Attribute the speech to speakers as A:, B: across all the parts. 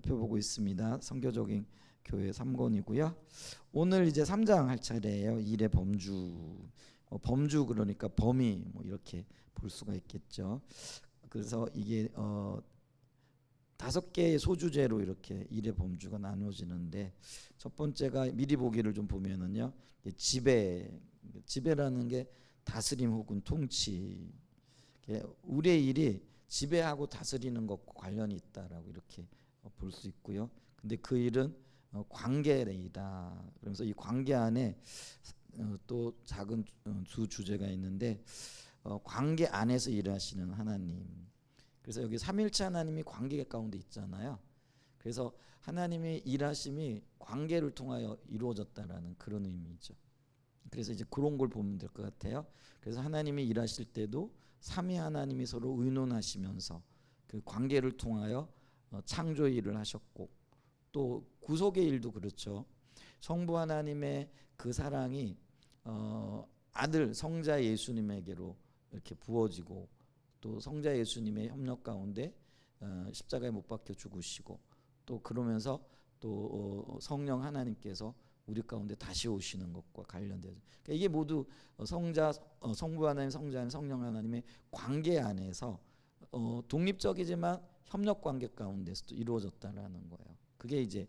A: 살펴보고 있습니다. 선교적인 교회 3권이고요. 오늘 이제 3장 할 차례예요. 일의 범주. 범주 그러니까 범위 뭐 이렇게 볼 수가 있겠죠. 그래서 이게 5개의 소주제로 이렇게 일의 범주가 나누어지는데, 첫 번째가 미리 보기를 좀 보면은요, 지배라는 게 다스림 혹은 통치. 우리의 일이 지배하고 다스리는 것과 관련이 있다라고 이렇게 볼 수 있고요. 근데 그 일은 관계이다. 그러면서 이 관계 안에 또 작은 두 주제가 있는데, 관계 안에서 일하시는 하나님. 그래서 여기 삼일체 하나님이 관계 가운데 있잖아요. 그래서 하나님의 일하심이 관계를 통하여 이루어졌다라는 그런 의미죠. 그래서 이제 그런 걸 보면 될 것 같아요. 그래서 하나님이 일하실 때도 삼위 하나님이 서로 의논하시면서 그 관계를 통하여 창조 일을 하셨고, 또 구속의 일도 그렇죠. 성부 하나님의 그 사랑이 아들 성자 예수님에게로 이렇게 부어지고, 또 성자 예수님의 협력 가운데 십자가에 못 박혀 죽으시고, 또 그러면서 또 성령 하나님께서 우리 가운데 다시 오시는 것과 관련되죠. 그러니까 이게 모두 성부 하나님, 성자 하나님, 성령 하나님의 관계 안에서 독립적이지만 협력 관계 가운데서도 이루어졌다라는 거예요. 그게 이제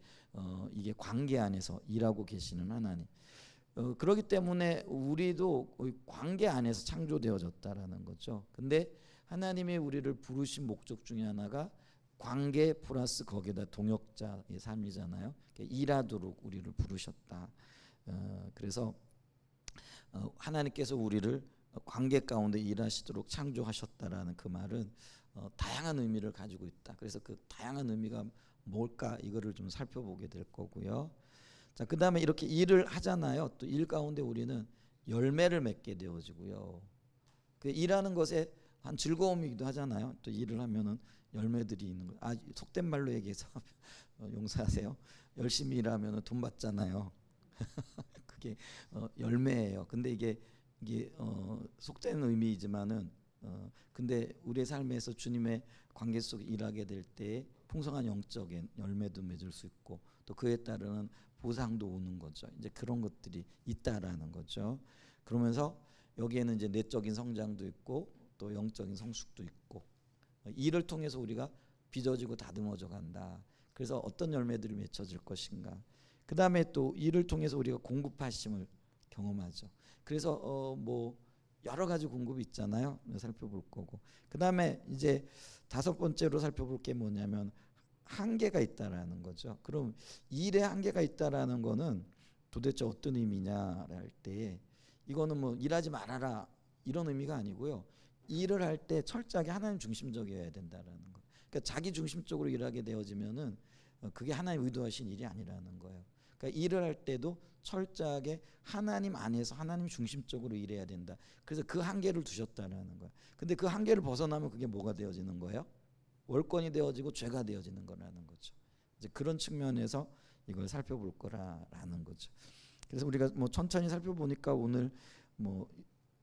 A: 이게 관계 안에서 일하고 계시는 하나님. 그렇기 때문에 우리도 관계 안에서 창조되어졌다라는 거죠. 근데 하나님이 우리를 부르신 목적 중에 하나가 관계 플러스 거기에다 동역자의 삶이잖아요. 일하도록 우리를 부르셨다. 그래서 하나님께서 우리를 관계 가운데 일하시도록 창조하셨다라는 그 말은 다양한 의미를 가지고 있다. 그래서 그 다양한 의미가 뭘까, 이거를 좀 살펴보게 될 거고요. 자, 그 다음에 이렇게 일을 하잖아요. 또 일 가운데 우리는 열매를 맺게 되어지고요. 그 일하는 것에 한 즐거움이기도 하잖아요. 또 일을 하면은 열매들이 있는 거. 속된 말로 얘기해서 용서하세요. 열심히 일하면은 돈 받잖아요. 그게 열매예요. 근데 이게 속된 의미이지만은 근데 우리의 삶에서 주님의 관계 속에 일하게 될 때 풍성한 영적인 열매도 맺을 수 있고, 또 그에 따르는 보상도 오는 거죠. 이제 그런 것들이 있다라는 거죠. 그러면서 여기에는 이제 내적인 성장도 있고 또 영적인 성숙도 있고, 일을 통해서 우리가 빚어지고 다듬어져 간다. 그래서 어떤 열매들이 맺혀질 것인가. 그 다음에 또 일을 통해서 우리가 공급하심을 경험하죠. 그래서 뭐 여러 가지 공급이 있잖아요. 살펴볼 거고. 그 다음에 이제 5번째로 살펴볼 게 뭐냐면 한계가 있다라는 거죠. 그럼 일에 한계가 있다라는 거는 도대체 어떤 의미냐 할 때, 이거는 뭐 일하지 말아라 이런 의미가 아니고요. 일을 할 때 철저하게 하나님 중심적이어야 된다라는 거. 그러니까 자기 중심적으로 일하게 되어지면은 그게 하나님 의도하신 일이 아니라는 거예요. 그러니까 일을 할 때도 철저하게 하나님 안에서 하나님 중심적으로 일해야 된다. 그래서 그 한계를 두셨다라는 거예요. 근데 그 한계를 벗어나면 그게 뭐가 되어지는 거예요? 월권이 되어지고 죄가 되어지는 거라는 거죠. 이제 그런 측면에서 이걸 살펴볼 거라는 거죠. 그래서 우리가 뭐 천천히 살펴보니까 오늘 뭐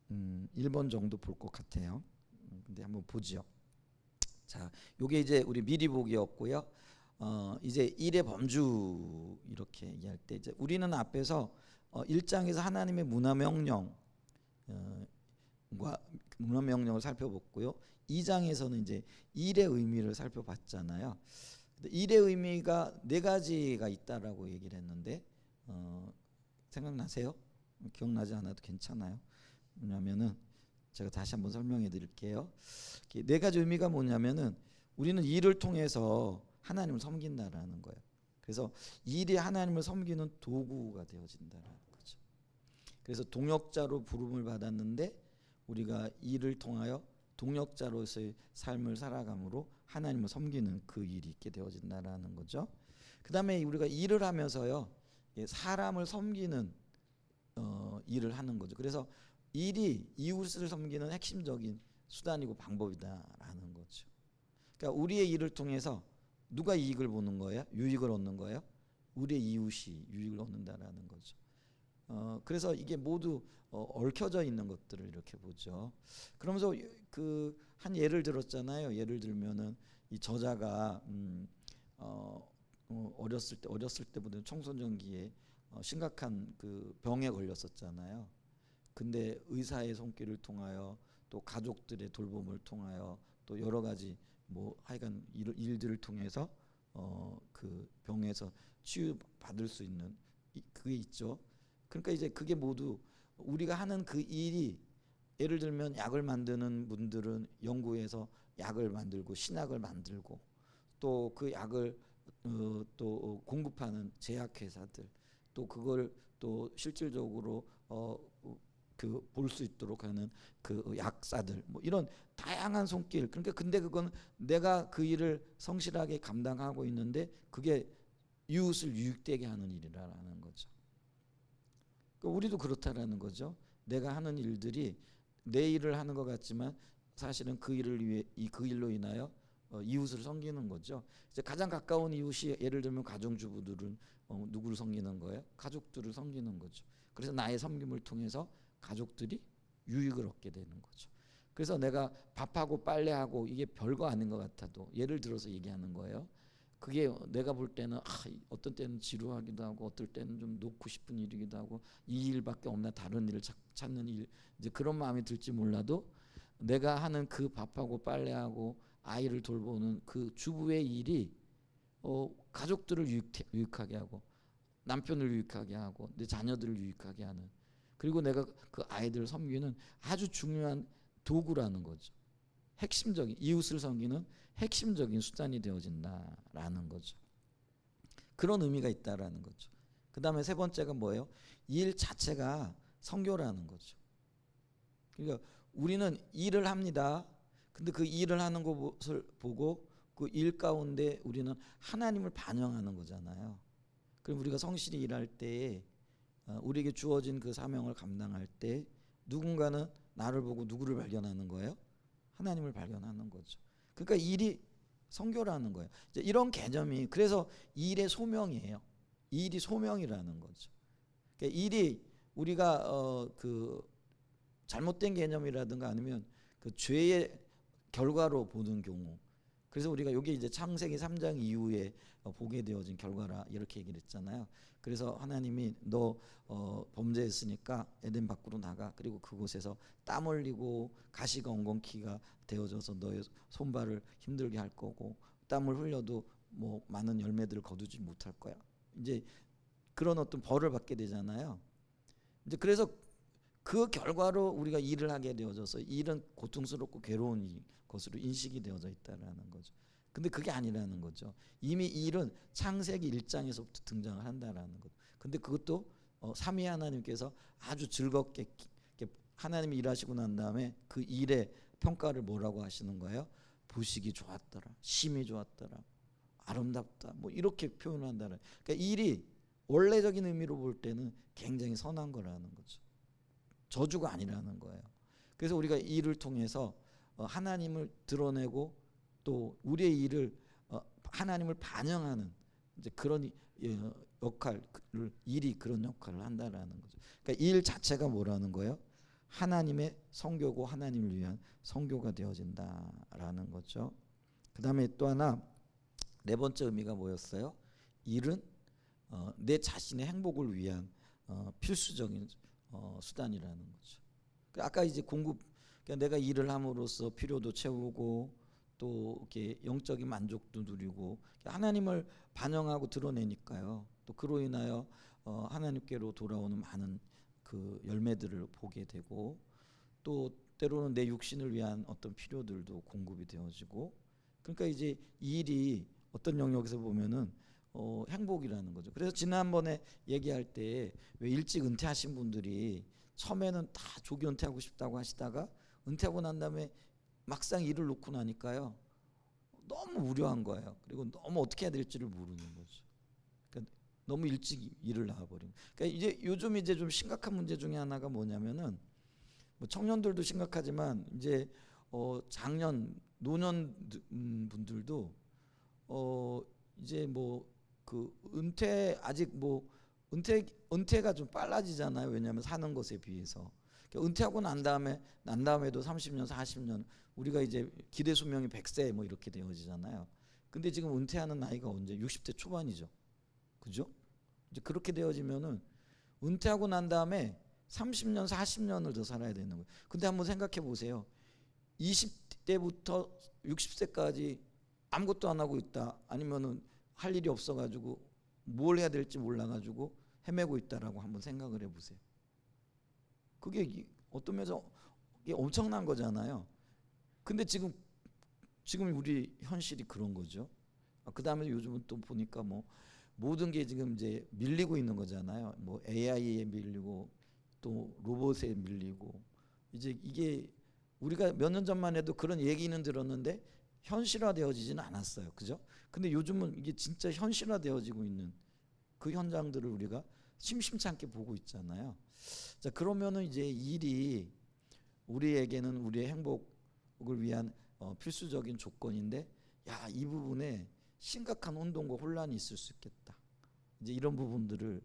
A: 1번 정도 볼 것 같아요. 근데 한번 보죠. 자, 요게 이제 우리 미리 보기였고요. 이제 일의 범주 이렇게 얘기할 때, 이제 우리는 앞에서 1장에서 하나님의 문화명령 문화명령을 살펴봤고요. 2장에서는 이제 일의 의미를 살펴봤잖아요. 일의 의미가 4가지가 있다라고 얘기를 했는데, 생각나세요? 기억나지 않아도 괜찮아요. 뭐냐면은 제가 다시 한번 설명해 드릴게요. 4가지 의미가 뭐냐면은 우리는 일을 통해서 하나님을 섬긴다라는 거예요. 그래서 일이 하나님을 섬기는 도구가 되어진다라는 거죠. 그래서 동역자로 부름을 받았는데 우리가 일을 통하여 동역자로서의 삶을 살아감으로 하나님을 섬기는 그 일이 있게 되어진다라는 거죠. 그 다음에 우리가 일을 하면서요, 사람을 섬기는 일을 하는 거죠. 그래서 일이 이웃을 섬기는 핵심적인 수단이고 방법이다라는 거죠. 그러니까 우리의 일을 통해서 누가 이익을 보는 거예요? 유익을 얻는 거예요? 우리의 이웃이 유익을 얻는다라는 거죠. 그래서 이게 모두 얽혀져 있는 것들을 이렇게 보죠. 그러면서 그 한 예를 들었잖아요. 예를 들면은 이 저자가 어렸을 때보다 청소년기에 심각한 그 병에 걸렸었잖아요. 근데 의사의 손길을 통하여 또 가족들의 돌봄을 통하여 또 여러 가지 뭐 하여간 일들을 통해서 그 병에서 치유받을 수 있는 그게 있죠. 그러니까 이제 그게 모두 우리가 하는 그 일이, 예를 들면 약을 만드는 분들은 연구해서 약을 만들고 신약을 만들고, 또 그 약을 또 공급하는 제약회사들, 또 그걸 또 실질적으로 그 볼 수 있도록 하는 그 약사들, 뭐 이런 다양한 손길. 그러니까 근데 그건 내가 그 일을 성실하게 감당하고 있는데 그게 이웃을 유익되게 하는 일이라는 거죠. 그러니까 우리도 그렇다라는 거죠. 내가 하는 일들이 내 일을 하는 것 같지만 사실은 그 일을 위해 그 일로 인하여 이웃을 섬기는 거죠. 이제 가장 가까운 이웃이 예를 들면 가정주부들은 누구를 섬기는 거예요? 가족들을 섬기는 거죠. 그래서 나의 섬김을 통해서 가족들이 유익을 얻게 되는 거죠. 그래서 내가 밥하고 빨래하고 이게 별거 아닌 것 같아도, 예를 들어서 얘기하는 거예요. 그게 내가 볼 때는 어떤 때는 지루하기도 하고 어떨 때는 좀 놓고 싶은 일이기도 하고, 이 일밖에 없나 다른 일을 찾는 일, 이제 그런 마음이 들지 몰라도 내가 하는 그 밥하고 빨래하고 아이를 돌보는 그 주부의 일이 가족들을 유익하게 하고 남편을 유익하게 하고 내 자녀들을 유익하게 하는, 그리고 내가 그 아이들을 섬기는 아주 중요한 도구라는 거죠. 핵심적인, 이웃을 섬기는 핵심적인 수단이 되어진다라는 거죠. 그런 의미가 있다라는 거죠. 그 다음에 세 번째가 뭐예요? 일 자체가 선교라는 거죠. 그러니까 우리는 일을 합니다. 근데 그 일을 하는 것을 보고 그 일 가운데 우리는 하나님을 반영하는 거잖아요. 그럼 우리가 성실히 일할 때에 우리에게 주어진 그 사명을 감당할 때 누군가는 나를 보고 누구를 발견하는 거예요? 하나님을 발견하는 거죠. 그러니까 일이 선교라는 거예요. 이제 이런 개념이, 그래서 일의 소명이에요. 일이 소명이라는 거죠. 그러니까 일이 우리가 그 잘못된 개념이라든가 아니면 그 죄의 결과로 보는 경우, 그래서 우리가 이게 이제 창세기 3장 이후에 보게 되어진 결과라 이렇게 얘기를 했잖아요. 그래서 하나님이 너 범죄했으니까 에덴 밖으로 나가, 그리고 그곳에서 땀 흘리고 가시가 엉겅퀴가 되어져서 너의 손발을 힘들게 할 거고, 땀을 흘려도 뭐 많은 열매들을 거두지 못할 거야. 이제 그런 어떤 벌을 받게 되잖아요. 이제 그래서 그 결과로 우리가 일을 하게 되어져서 일은 고통스럽고 괴로운 것으로 인식이 되어져 있다라는 거죠. 근데 그게 아니라는 거죠. 이미 일은 창세기 1장에서부터 등장을 한다라는 것. 근데 그것도 삼위 하나님께서 아주 즐겁게 하나님이 일하시고 난 다음에 그 일의 평가를 뭐라고 하시는 거예요? 보시기 좋았더라, 심히 좋았더라, 아름답다, 뭐 이렇게 표현을 한다는. 그러니까 일이 원래적인 의미로 볼 때는 굉장히 선한 거라는 거죠. 저주가 아니라는 거예요. 그래서 우리가 일을 통해서 하나님을 드러내고 또 우리의 일을 하나님을 반영하는 이제 그런 역할을, 일이 그런 역할을 한다라는 거죠. 그러니까 일 자체가 뭐라는 거예요? 하나님의 선교고 하나님을 위한 선교가 되어진다라는 거죠. 그 다음에 또 하나, 네 번째 의미가 뭐였어요? 일은 내 자신의 행복을 위한 필수적인 수단이라는 거죠. 아까 이제 그러니까 내가 일을 함으로써 필요도 채우고 또 이렇게 영적인 만족도 누리고 하나님을 반영하고 드러내니까요. 또 그로 인하여 하나님께로 돌아오는 많은 그 열매들을 보게 되고, 또 때로는 내 육신을 위한 어떤 필요들도 공급이 되어지고, 그러니까 이제 이 일이 어떤 영역에서 보면은 행복이라는 거죠. 그래서 지난번에 얘기할 때 왜 일찍 은퇴하신 분들이 처음에는 다 조기 은퇴하고 싶다고 하시다가 은퇴하고 난 다음에 막상 일을 놓고 나니까요 너무 우려한 거예요. 그리고 너무 어떻게 해야 될지를 모르는 거죠. 그러니까 너무 일찍 일을 나와버린. 그러니까 이제 요즘 이제 좀 심각한 문제 중에 하나가 뭐냐면은, 뭐 청년들도 심각하지만 이제 장년 노년 분들도 이제 뭐 그 아직 뭐 은퇴가 좀 빨라지잖아요. 왜냐하면 사는 것에 비해서. 그러니까 은퇴하고 난 다음에도 30년 40년 우리가 이제 기대 수명이 100세 뭐 이렇게 되어지잖아요. 근데 지금 은퇴하는 나이가 언제? 60대 초반이죠. 그죠? 이제 그렇게 되어지면은 은퇴하고 난 다음에 30년, 40년을 더 살아야 되는 거예요. 근데 한번 생각해 보세요. 20대부터 60세까지 아무것도 안 하고 있다. 아니면은 할 일이 없어가지고 뭘 해야 될지 몰라가지고 헤매고 있다라고 한번 생각을 해보세요. 그게 어떤 면에서 이게 엄청난 거잖아요. 근데 지금 우리 현실이 그런 거죠. 그 다음에 요즘은 또 보니까 뭐 모든 게 지금 이제 밀리고 있는 거잖아요. 뭐 AI에 밀리고 또 로봇에 밀리고 이제 이게 우리가 몇 년 전만 해도 그런 얘기는 들었는데 현실화되어지지는 않았어요. 그죠? 근데 요즘은 이게 진짜 현실화되어지고 있는 그 현장들을 우리가 심심찮게 보고 있잖아요. 자, 그러면은 이제 일이 우리에게는 우리의 행복을 위한 필수적인 조건인데, 야, 이 부분에 심각한 혼동과 혼란이 있을 수 있겠다. 이제 이런 부분들을,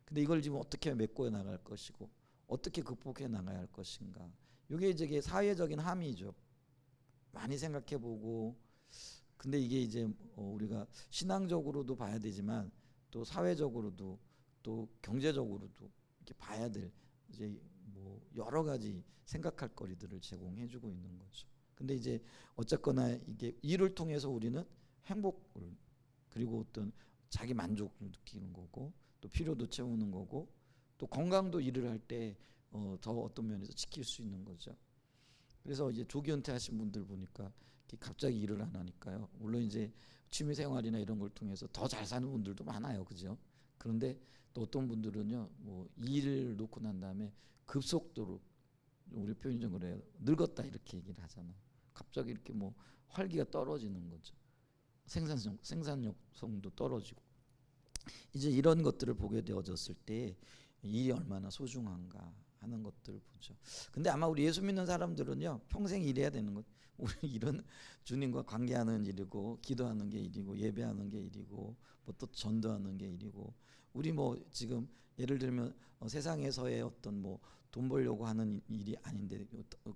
A: 근데 이걸 지금 어떻게 메꿔 나갈 것이고 어떻게 극복해 나가야 할 것인가. 이게 이제 사회적인 함의죠. 많이 생각해보고, 근데 이게 이제 우리가 신앙적으로도 봐야 되지만 또 사회적으로도 또 경제적으로도 이렇게 봐야 될 이제 뭐 여러 가지 생각할 거리들을 제공해주고 있는 거죠. 근데 이제 어쨌거나 이게 일을 통해서 우리는 행복을, 그리고 어떤 자기 만족을 느끼는 거고 또 필요도 채우는 거고 또 건강도 일을 할 때 더 어떤 면에서 지킬 수 있는 거죠. 그래서 이제 조기 은퇴하신 분들 보니까 갑자기 일을 안 하니까요. 물론 이제 취미 생활이나 이런 걸 통해서 더 잘 사는 분들도 많아요, 그죠? 그런데 또 어떤 분들은요, 뭐 일을 놓고 난 다음에 급속도로, 우리 표현이 좀 그래요, 늙었다 이렇게 얘기를 하잖아요. 갑자기 이렇게 뭐 활기가 떨어지는 거죠. 생산성도 떨어지고. 이제 이런 것들을 보게 되어졌을 때 일이 얼마나 소중한가 하는 것들을 보죠. 근데 아마 우리 예수 믿는 사람들은요, 평생 일해야 되는 것. 우리 일은 주님과 관계하는 일이고, 기도하는 게 일이고, 예배하는 게 일이고, 뭐 또 전도하는 게 일이고. 우리 뭐 지금 예를 들면 세상에서의 어떤 뭐 돈 벌려고 하는 일이 아닌데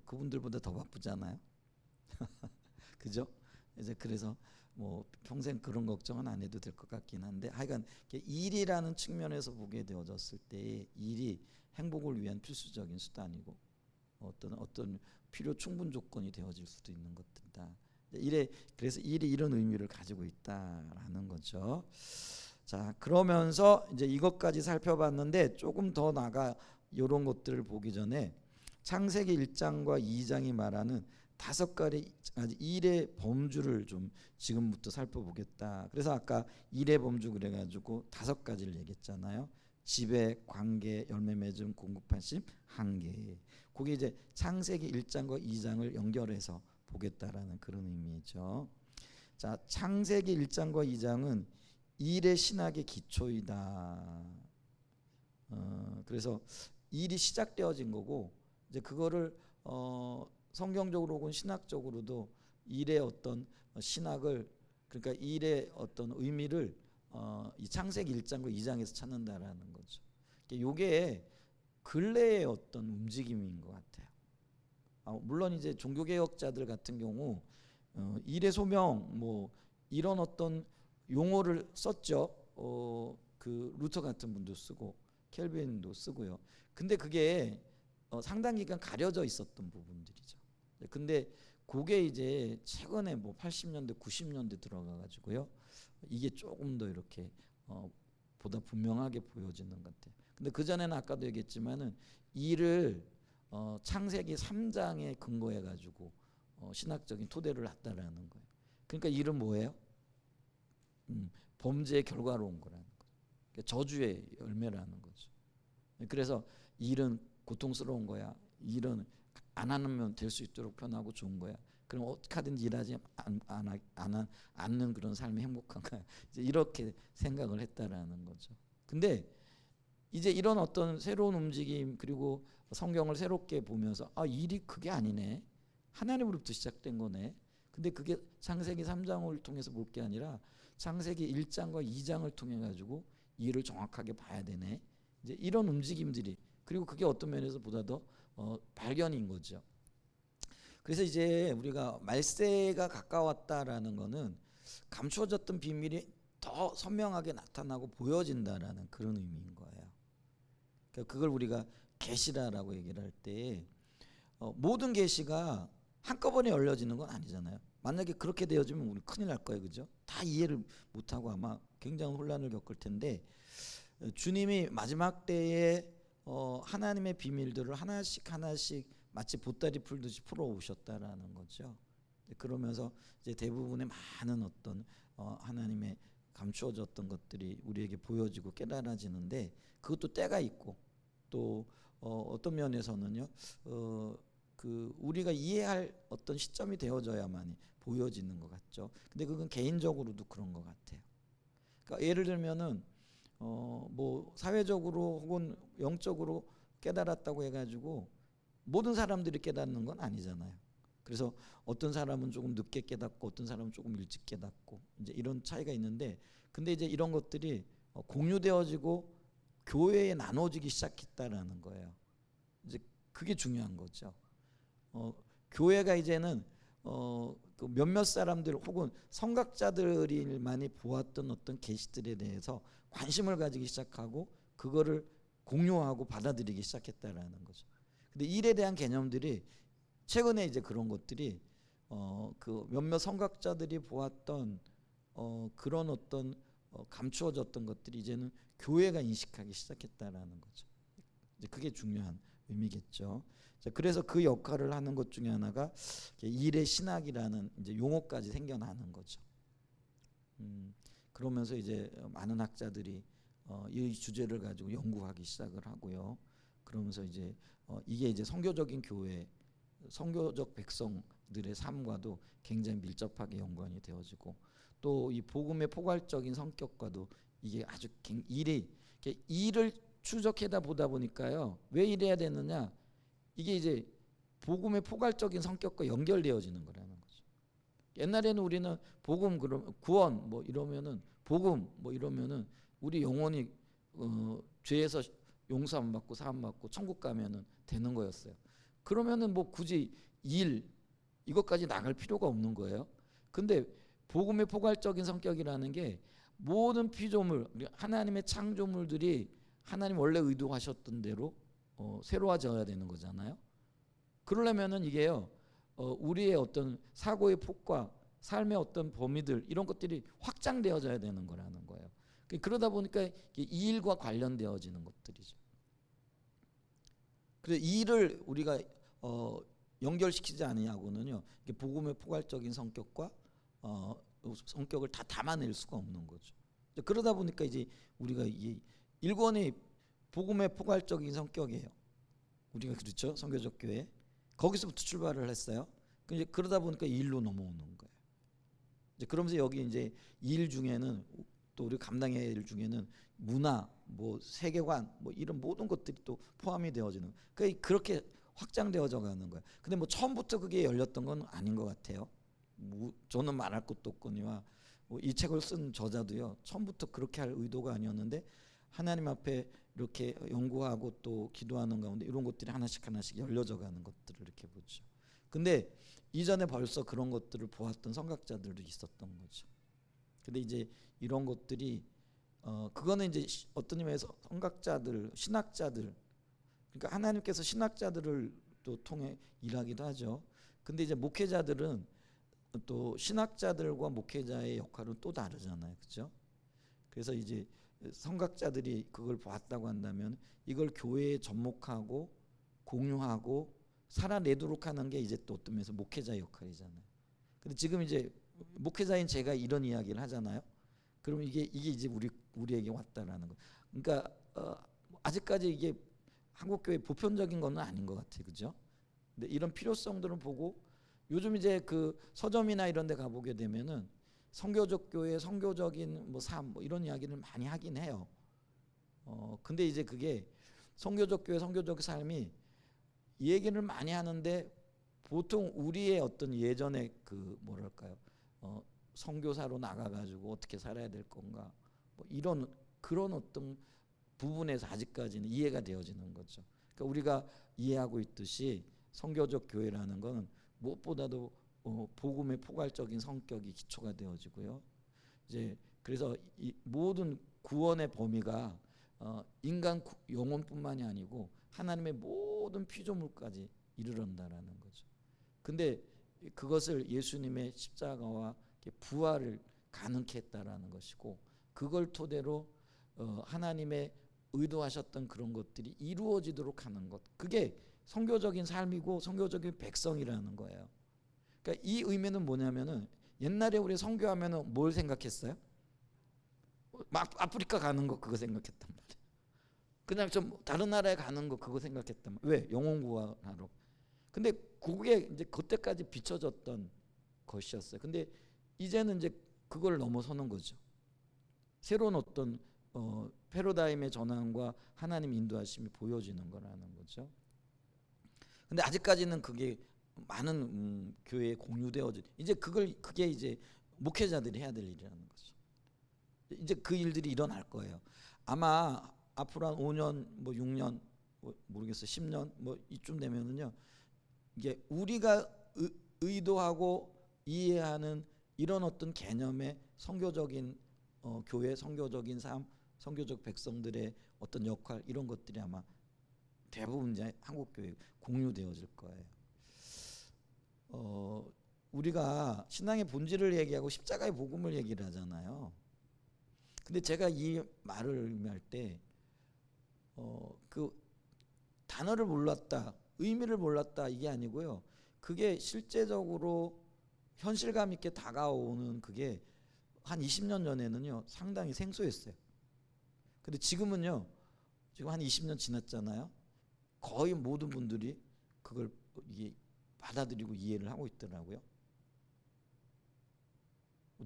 A: 그분들보다 더 바쁘잖아요. 그죠? 이제 그래서 뭐 평생 그런 걱정은 안 해도 될 것 같긴 한데, 하여간 일이라는 측면에서 보게 되어졌을 때 일이 행복을 위한 필수적인 수단이고 어떤 필요 충분 조건이 되어질 수도 있는 것들이다. 그래서 일이 이런 의미를 가지고 있다라는 거죠. 자, 그러면서 이제 이것까지 살펴봤는데 조금 더 나가 이런 것들을 보기 전에 창세기 1장과 2장이 말하는 5가지 일의 범주를 좀 지금부터 살펴보겠다. 그래서 아까 일의 범주 그래가지고 5가지를 얘기했잖아요. 지배, 관계, 열매 맺음, 공급하심, 한계. 그게 이제 창세기 1장과 2장을 연결해서 보겠다라는 그런 의미죠. 자, 창세기 1장과 2장은 일의 신학의 기초이다. 그래서 일이 시작되어진 거고, 이제 그거를 성경적으로 혹은 신학적으로도 일의 어떤 신학을, 그러니까 일의 어떤 의미를 이 창세기 1장과 2장에서 찾는다라는 거죠. 이게 근래의 어떤 움직임인 것 같아요. 물론 이제 종교개혁자들 같은 경우 일의 소명 뭐 이런 어떤 용어를 썼죠. 그 루터 같은 분도 쓰고 켈빈도 쓰고요. 근데 그게 상당 기간 가려져 있었던 부분들이죠. 근데 그게 이제 최근에 뭐 80년대 90년대 들어가 가지고요, 이게 조금 더 이렇게 보다 분명하게 보여지는 것 같아요. 근데 그 전에는 아까도 얘기했지만은 일을 창세기 3장에 근거해 가지고 신학적인 토대를 놨다라는 거예요. 그러니까 일은 뭐예요? 범죄의 결과로 온 거라는 거죠. 그러니까 저주의 열매라는 거죠. 그래서 일은 고통스러운 거야. 일은 안 하면 될 수 있도록 편하고 좋은 거야. 그럼 어떻게 하든지 일하지 않는 그런 삶이 행복한 거야. 이제 이렇게 생각을 했다라는 거죠. 근데 이제 이런 어떤 새로운 움직임, 그리고 성경을 새롭게 보면서 일이 그게 아니네. 하나님으로부터 시작된 거네. 근데 그게 창세기 3장을 통해서 볼 게 아니라 창세기 1장과 2장을 통해 가지고 일을 정확하게 봐야 되네. 이제 이런 움직임들이, 그리고 그게 어떤 면에서 보다 더 발견인 거죠. 그래서 이제 우리가 말세가 가까웠다라는 거는 감추어졌던 비밀이 더 선명하게 나타나고 보여진다라는 그런 의미인 거예요. 그러니까 그걸 우리가 계시라라고 얘기를 할 때 모든 계시가 한꺼번에 열려지는 건 아니잖아요. 만약에 그렇게 되어지면 우리 큰일 날 거예요, 그죠? 다 이해를 못하고 아마 굉장히 혼란을 겪을 텐데 주님이 마지막 때에 하나님의 비밀들을 하나씩 하나씩 마치 보따리 풀듯이 풀어오셨다라는 거죠. 그러면서 이제 대부분의 많은 어떤 하나님의 감추어졌던 것들이 우리에게 보여지고 깨달아지는데 그것도 때가 있고 또 어떤 면에서는요 그 우리가 이해할 어떤 시점이 되어져야만 보여지는 것 같죠. 근데 그건 개인적으로도 그런 것 같아요. 그러니까 예를 들면은 뭐 사회적으로 혹은 영적으로 깨달았다고 해가지고 모든 사람들이 깨닫는 건 아니잖아요. 그래서 어떤 사람은 조금 늦게 깨닫고 어떤 사람은 조금 일찍 깨닫고 이제 이런 차이가 있는데 근데 이제 이런 것들이 공유되어지고 교회에 나눠지기 시작했다라는 거예요. 이제 그게 중요한 거죠. 교회가 이제는 그 몇몇 사람들 혹은 성각자들이 보았던 어떤 계시들에 대해서 관심을 가지기 시작하고 그거를 공유하고 받아들이기 시작했다라는 거죠. 근데 일에 대한 개념들이 최근에 이제 그런 것들이 그 몇몇 성각자들이 보았던 그런 어떤 감추어졌던 것들이 이제는 교회가 인식하기 시작했다라는 거죠. 이제 그게 중요한 의미겠죠. 자, 그래서 그 역할을 하는 것 중에 하나가 일의 신학이라는 이제 용어까지 생겨나는 거죠. 그러면서 이제 많은 학자들이 이 주제를 가지고 연구하기 시작을 하고요. 그러면서 이제 이게 이제 선교적인 교회, 선교적 백성들의 삶과도 굉장히 밀접하게 연관이 되어지고 또 이 복음의 포괄적인 성격과도 이게 아주 일을 추적해다 보다 보니까요. 왜 이래야 되느냐? 이게 이제 복음의 포괄적인 성격과 연결되어지는 거라는 거죠. 옛날에는 우리는 복음 그럼 구원 뭐 이러면은 복음 뭐 이러면은 우리 영혼이 죄에서 용서함 받고 사함 받고 천국 가면은 되는 거였어요. 그러면은 뭐 굳이 일 이것까지 나갈 필요가 없는 거예요. 근데 복음의 포괄적인 성격이라는 게 모든 피조물 하나님의 창조물들이 하나님 원래 의도하셨던 대로 새로워져야 되는 거잖아요. 그러려면은 이게요 우리의 어떤 사고의 폭과 삶의 어떤 범위들 이런 것들이 확장되어져야 되는 거라는 거예요. 그러다 보니까 이 일과 관련되어지는 것들이죠. 그래서 이 일을 우리가 연결시키지 않으냐고는요. 복음의 포괄적인 성격과 성격을 다 담아낼 수가 없는 거죠. 그러다 보니까 이제 우리가 이 일권이 복음의 포괄적인 성격이에요. 우리가 그렇죠. 선교적 교회 거기서부터 출발을 했어요. 그러다 보니까 일로 넘어오는 거예요. 이제 그러면서 여기 이제 일 중에는 또 우리 감당해야 할 일 중에는 문화, 뭐 세계관, 뭐 이런 모든 것들이 또 포함이 되어지는. 그러니까 그렇게 확장되어져 가는 거예요. 근데 뭐 처음부터 그게 열렸던 건 아닌 것 같아요. 저는 말할 것도 없거니와 이 책을 쓴 저자도요. 처음부터 그렇게 할 의도가 아니었는데 하나님 앞에 이렇게 연구하고 또 기도하는 가운데 이런 것들이 하나씩 하나씩 열려져 가는 것들을 이렇게 보죠. 근데 이전에 벌써 그런 것들을 보았던 성각자들도 있었던 거죠. 근데 이제 이런 것들이 그거는 이제 어떤 의미에서 성각자들, 신학자들 그러니까 하나님께서 신학자들을 또 통해 일하기도 하죠. 근데 이제 목회자들은 또 신학자들과 목회자의 역할은 또 다르잖아요. 그렇죠? 그래서 이제 성각자들이 그걸 봤다고 한다면 이걸 교회에 접목하고 공유하고 살아내도록 하는 게 이제 또 어떤 면에서 목회자의 역할이잖아요. 근데 지금 이제 목회자인 제가 이런 이야기를 하잖아요. 그러면 이게 이제 우리에게 왔다라는 거. 그러니까 아직까지 이게 한국 교회 보편적인 건 아닌 것 같아요, 그죠? 근데 이런 필요성들을 보고 요즘 이제 그 서점이나 이런 데 가보게 되면은 선교적 교회, 선교적인 뭐 삶 뭐 이런 이야기를 많이 하긴 해요. 근데 이제 그게 선교적 교회, 선교적 삶이 이 얘기를 많이 하는데 보통 우리의 어떤 예전에 그 뭐랄까요, 선교사로 나가가지고 어떻게 살아야 될 건가, 뭐 이런 그런 어떤 부분에서 아직까지는 이해가 되어지는 거죠. 그러니까 우리가 이해하고 있듯이 선교적 교회라는 건 무엇보다도 복음의 포괄적인 성격이 기초가 되어지고요. 이제 그래서 이 모든 구원의 범위가 인간 영혼뿐만이 아니고 하나님의 모든 피조물까지 이르른다라는 거죠. 근데 그것을 예수님의 십자가와 부활을 가능케 했다라는 것이고, 그걸 토대로 하나님의 의도하셨던 그런 것들이 이루어지도록 하는 것, 그게 선교적인 삶이고 선교적인 백성이라는 거예요. 그러니까 이 의미는 뭐냐면은, 옛날에 우리 선교하면은 뭘 생각했어요? 아프리카 가는 거 그거 생각했단 말이에요. 그냥 좀 다른 나라에 가는 거 그거 생각했단 말이에요. 왜? 영혼 구원하러. 근데 그게 이제 그때까지 비춰졌던 것이었어요. 근데 이제는 이제 그걸 넘어서는 거죠. 새로운 어떤 패러다임의 전환과 하나님 인도하심이 보여지는 거라는 거죠. 근데 아직까지는 그게 많은 교회에 공유되어져, 이제 그게 이제 목회자들이 해야 될 일이라는 거죠. 이제 그 일들이 일어날 거예요. 아마 앞으로 한 5년, 뭐 6년, 모르겠어요, 10년 뭐 이쯤 되면은요, 이게 우리가 의도하고 이해하는 이런 어떤 개념의 선교적인 교회, 선교적인 삶, 선교적 백성들의 어떤 역할, 이런 것들이 아마 대부분 이제 한국 교회 공유되어질 거예요. 우리가 신앙의 본질을 얘기하고 십자가의 복음을 얘기를 하잖아요. 근데 제가 이 말을 의미할 때 그 단어를 몰랐다, 의미를 몰랐다, 이게 아니고요. 그게 실제적으로 현실감 있게 다가오는 그게 한 20년 전에는요 상당히 생소했어요. 근데 지금은요, 지금 한 20년 지났잖아요. 거의 모든 분들이 그걸 이게 받아들이고 이해를 하고 있더라고요.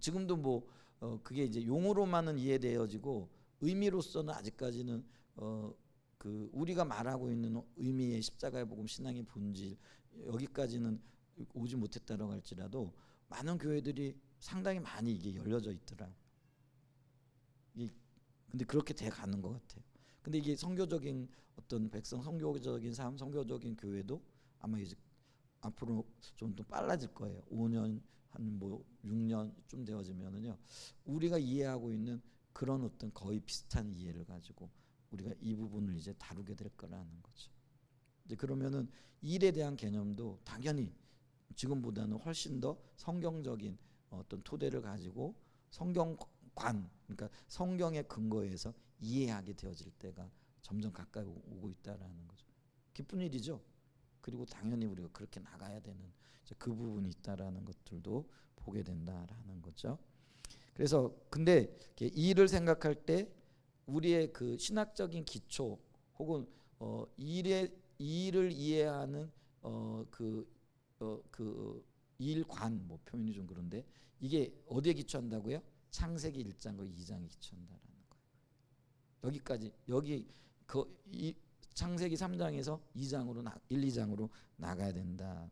A: 지금도 뭐 그게 이제 용어로만은 이해되어지고 의미로서는 아직까지는 그 우리가 말하고 있는 의미의 십자가의 복음, 신앙의 본질, 여기까지는 오지 못했다라고 할지라도 많은 교회들이 상당히 많이 이게 열려져 있더라고요. 근데 그렇게 돼 가는 것 같아요. 근데 이게 선교적인 어떤 백성, 선교적인 삶, 선교적인 교회도 아마 이제 앞으로 좀 더 빨라질 거예요. 5년, 한 뭐 6년쯤 되어지면은요, 우리가 이해하고 있는 그런 어떤 거의 비슷한 이해를 가지고 우리가 이 부분을 이제 다루게 될 거라는 거죠. 이제 그러면은 일에 대한 개념도 당연히 지금보다는 훨씬 더 성경적인 어떤 토대를 가지고 성경관, 그러니까 성경의 근거에서 이해하게 되어질 때가 점점 가까이 오고 있다라는 거죠. 기쁜 일이죠. 그리고 당연히 우리가 그렇게 나가야 되는 그 부분이 있다라는 것들도 보게 된다라는 거죠. 그래서 근데 이 일을 생각할 때 우리의 그 신학적인 기초 혹은 일을 이해하는 그 일관, 뭐 표현이 좀 그런데, 이게 어디에 기초한다고요? 창세기 1장과 2장에 기초한다라는 거예요. 여기까지, 여기 이 창세기 3장에서 2장으로 1, 2장으로 나가야 된다.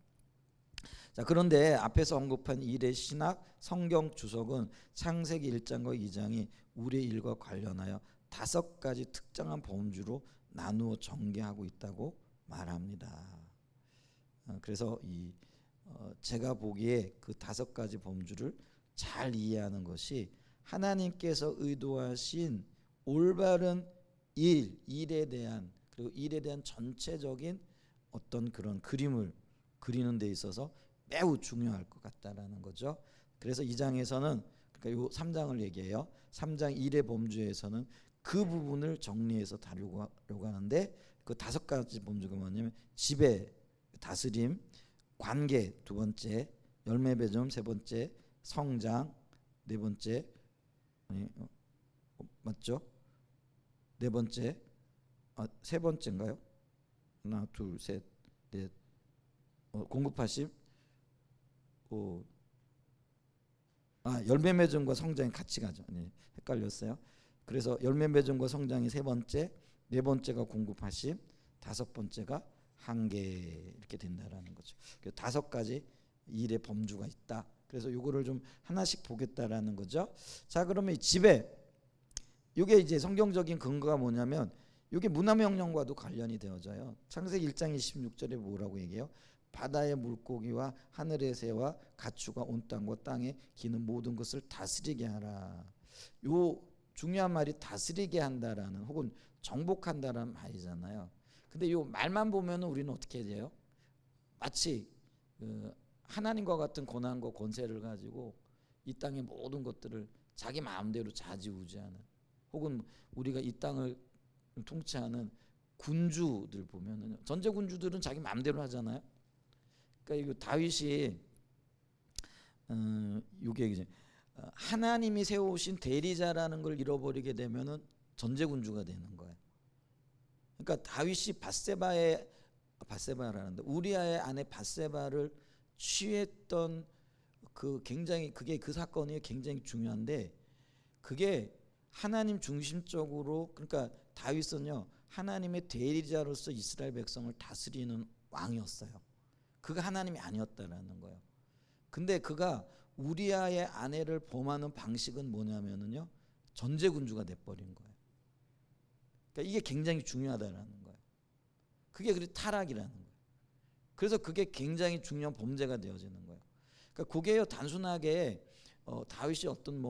A: 자, 그런데 앞에서 언급한 일의 신학 성경 주석은 창세기 1장과 2장이 우리의 일과 관련하여 5가지 특정한 범주로 나누어 전개하고 있다고 말합니다. 그래서 제가 보기에 그 5가지 범주를 잘 이해하는 것이 하나님께서 의도하신 올바른 일에 대한, 그리고 일에 대한 전체적인 어떤 그런 그림을 그리는 데 있어서 매우 중요할 것 같다라는 거죠. 그래서 2장에서는, 그러니까 요 3장을 얘기해요. 3장 1의 범주에서는 그 부분을 정리해서 다루려고 하는데, 그 5가지 범주가 뭐냐면 지배, 다스림, 관계 두 번째, 열매 맺음 세 번째, 성장 네 번째, 맞죠? 네 번째, 세 번째인가요? 하나, 둘, 셋, 넷, 공급하심, 열매 맺음과 성장이 같이 가죠. 네, 헷갈렸어요. 그래서 열매 맺음과 성장이 세 번째, 네 번째가 공급하심, 5번째가 한계, 이렇게 된다라는 거죠. 5가지 일의 범주가 있다. 그래서 요거를 좀 하나씩 보겠다라는 거죠. 자, 그러면 이 지배, 이게 이제 성경적인 근거가 뭐냐면 이게 문화명령과도 관련이 되어져요. 창세기 1장 26절에 뭐라고 얘기해요? 바다의 물고기와 하늘의 새와 가축과 온 땅과 땅에 기는 모든 것을 다스리게 하라. 요 중요한 말이 다스리게 한다라는 혹은 정복한다라는 말이잖아요. 근데 요 말만 보면 우리는 어떻게 돼요? 마치 하나님과 같은 권한과 권세를 가지고 이 땅의 모든 것들을 자기 마음대로 좌지우지하는, 혹은 우리가 이 땅을 통치하는 군주들 보면은 전제 군주들은 자기 마음대로 하잖아요. 그러니까 이 다윗이 이게 이제 하나님이 세우신 대리자라는 걸 잃어버리게 되면은 전제 군주가 되는 거예요. 그러니까 다윗이 바세바라는데 우리아의 아내 바세바를 취했던 그 굉장히 그게 그 사건이 굉장히 중요한데, 그게 하나님 중심적으로, 그러니까 다윗은요 하나님의 대리자로서 이스라엘 백성을 다스리는 왕이었어요. 그가 하나님이 아니었다라는 거예요. 근데 그가 우리아의 아내를 범하는 방식은 뭐냐면은요 전제군주가 돼버린 거예요. 그러니까 이게 굉장히 중요하다라는 거예요. 그게 그리 타락이라는 거예요. 그래서 그게 굉장히 중요한 범죄가 되어지는 거예요. 그러니까 그게요 단순하게 다윗이 어떤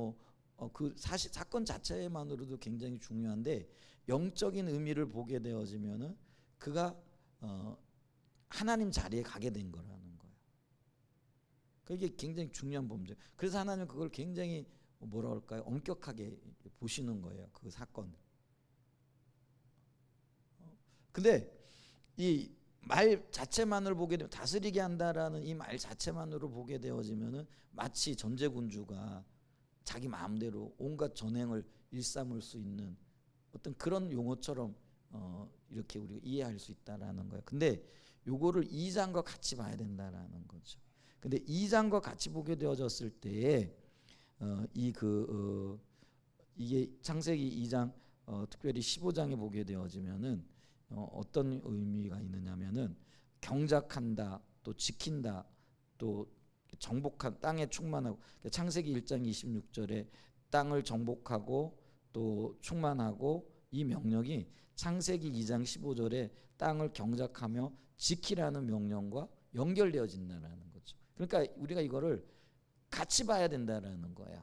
A: 그 사실 사건 자체만으로도 굉장히 중요한데, 영적인 의미를 보게 되어지면은 그가 하나님 자리에 가게 된 거라는 거예요. 그게 굉장히 중요한 범죄. 그래서 하나님은 그걸 굉장히 뭐라 그럴까요? 엄격하게 보시는 거예요. 그 사건. 근데 이 말 자체만을 보게 되면, 다스리게 한다라는 이 말 자체만으로 보게 되어지면은 마치 전제군주가 자기 마음대로 온갖 전횡을 일삼을 수 있는 어떤 그런 용어처럼 이렇게 우리가 이해할 수 있다라는 거예요. 근데 요거를 2장과 같이 봐야 된다라는 거죠. 근데 2장과 같이 보게 되어졌을 때에 이게 창세기 2장 특별히 15장에 보게 되어지면은 어떤 의미가 있느냐면은 경작한다, 또 지킨다, 또 정복한, 땅에 충만하고, 창세기 1장 26절에 땅을 정복하고 또 충만하고, 이 명령이 창세기 2장 15절에 땅을 경작하며 지키라는 명령과 연결되어진다는 거죠. 그러니까 우리가 이거를 같이 봐야 된다라는 거예요.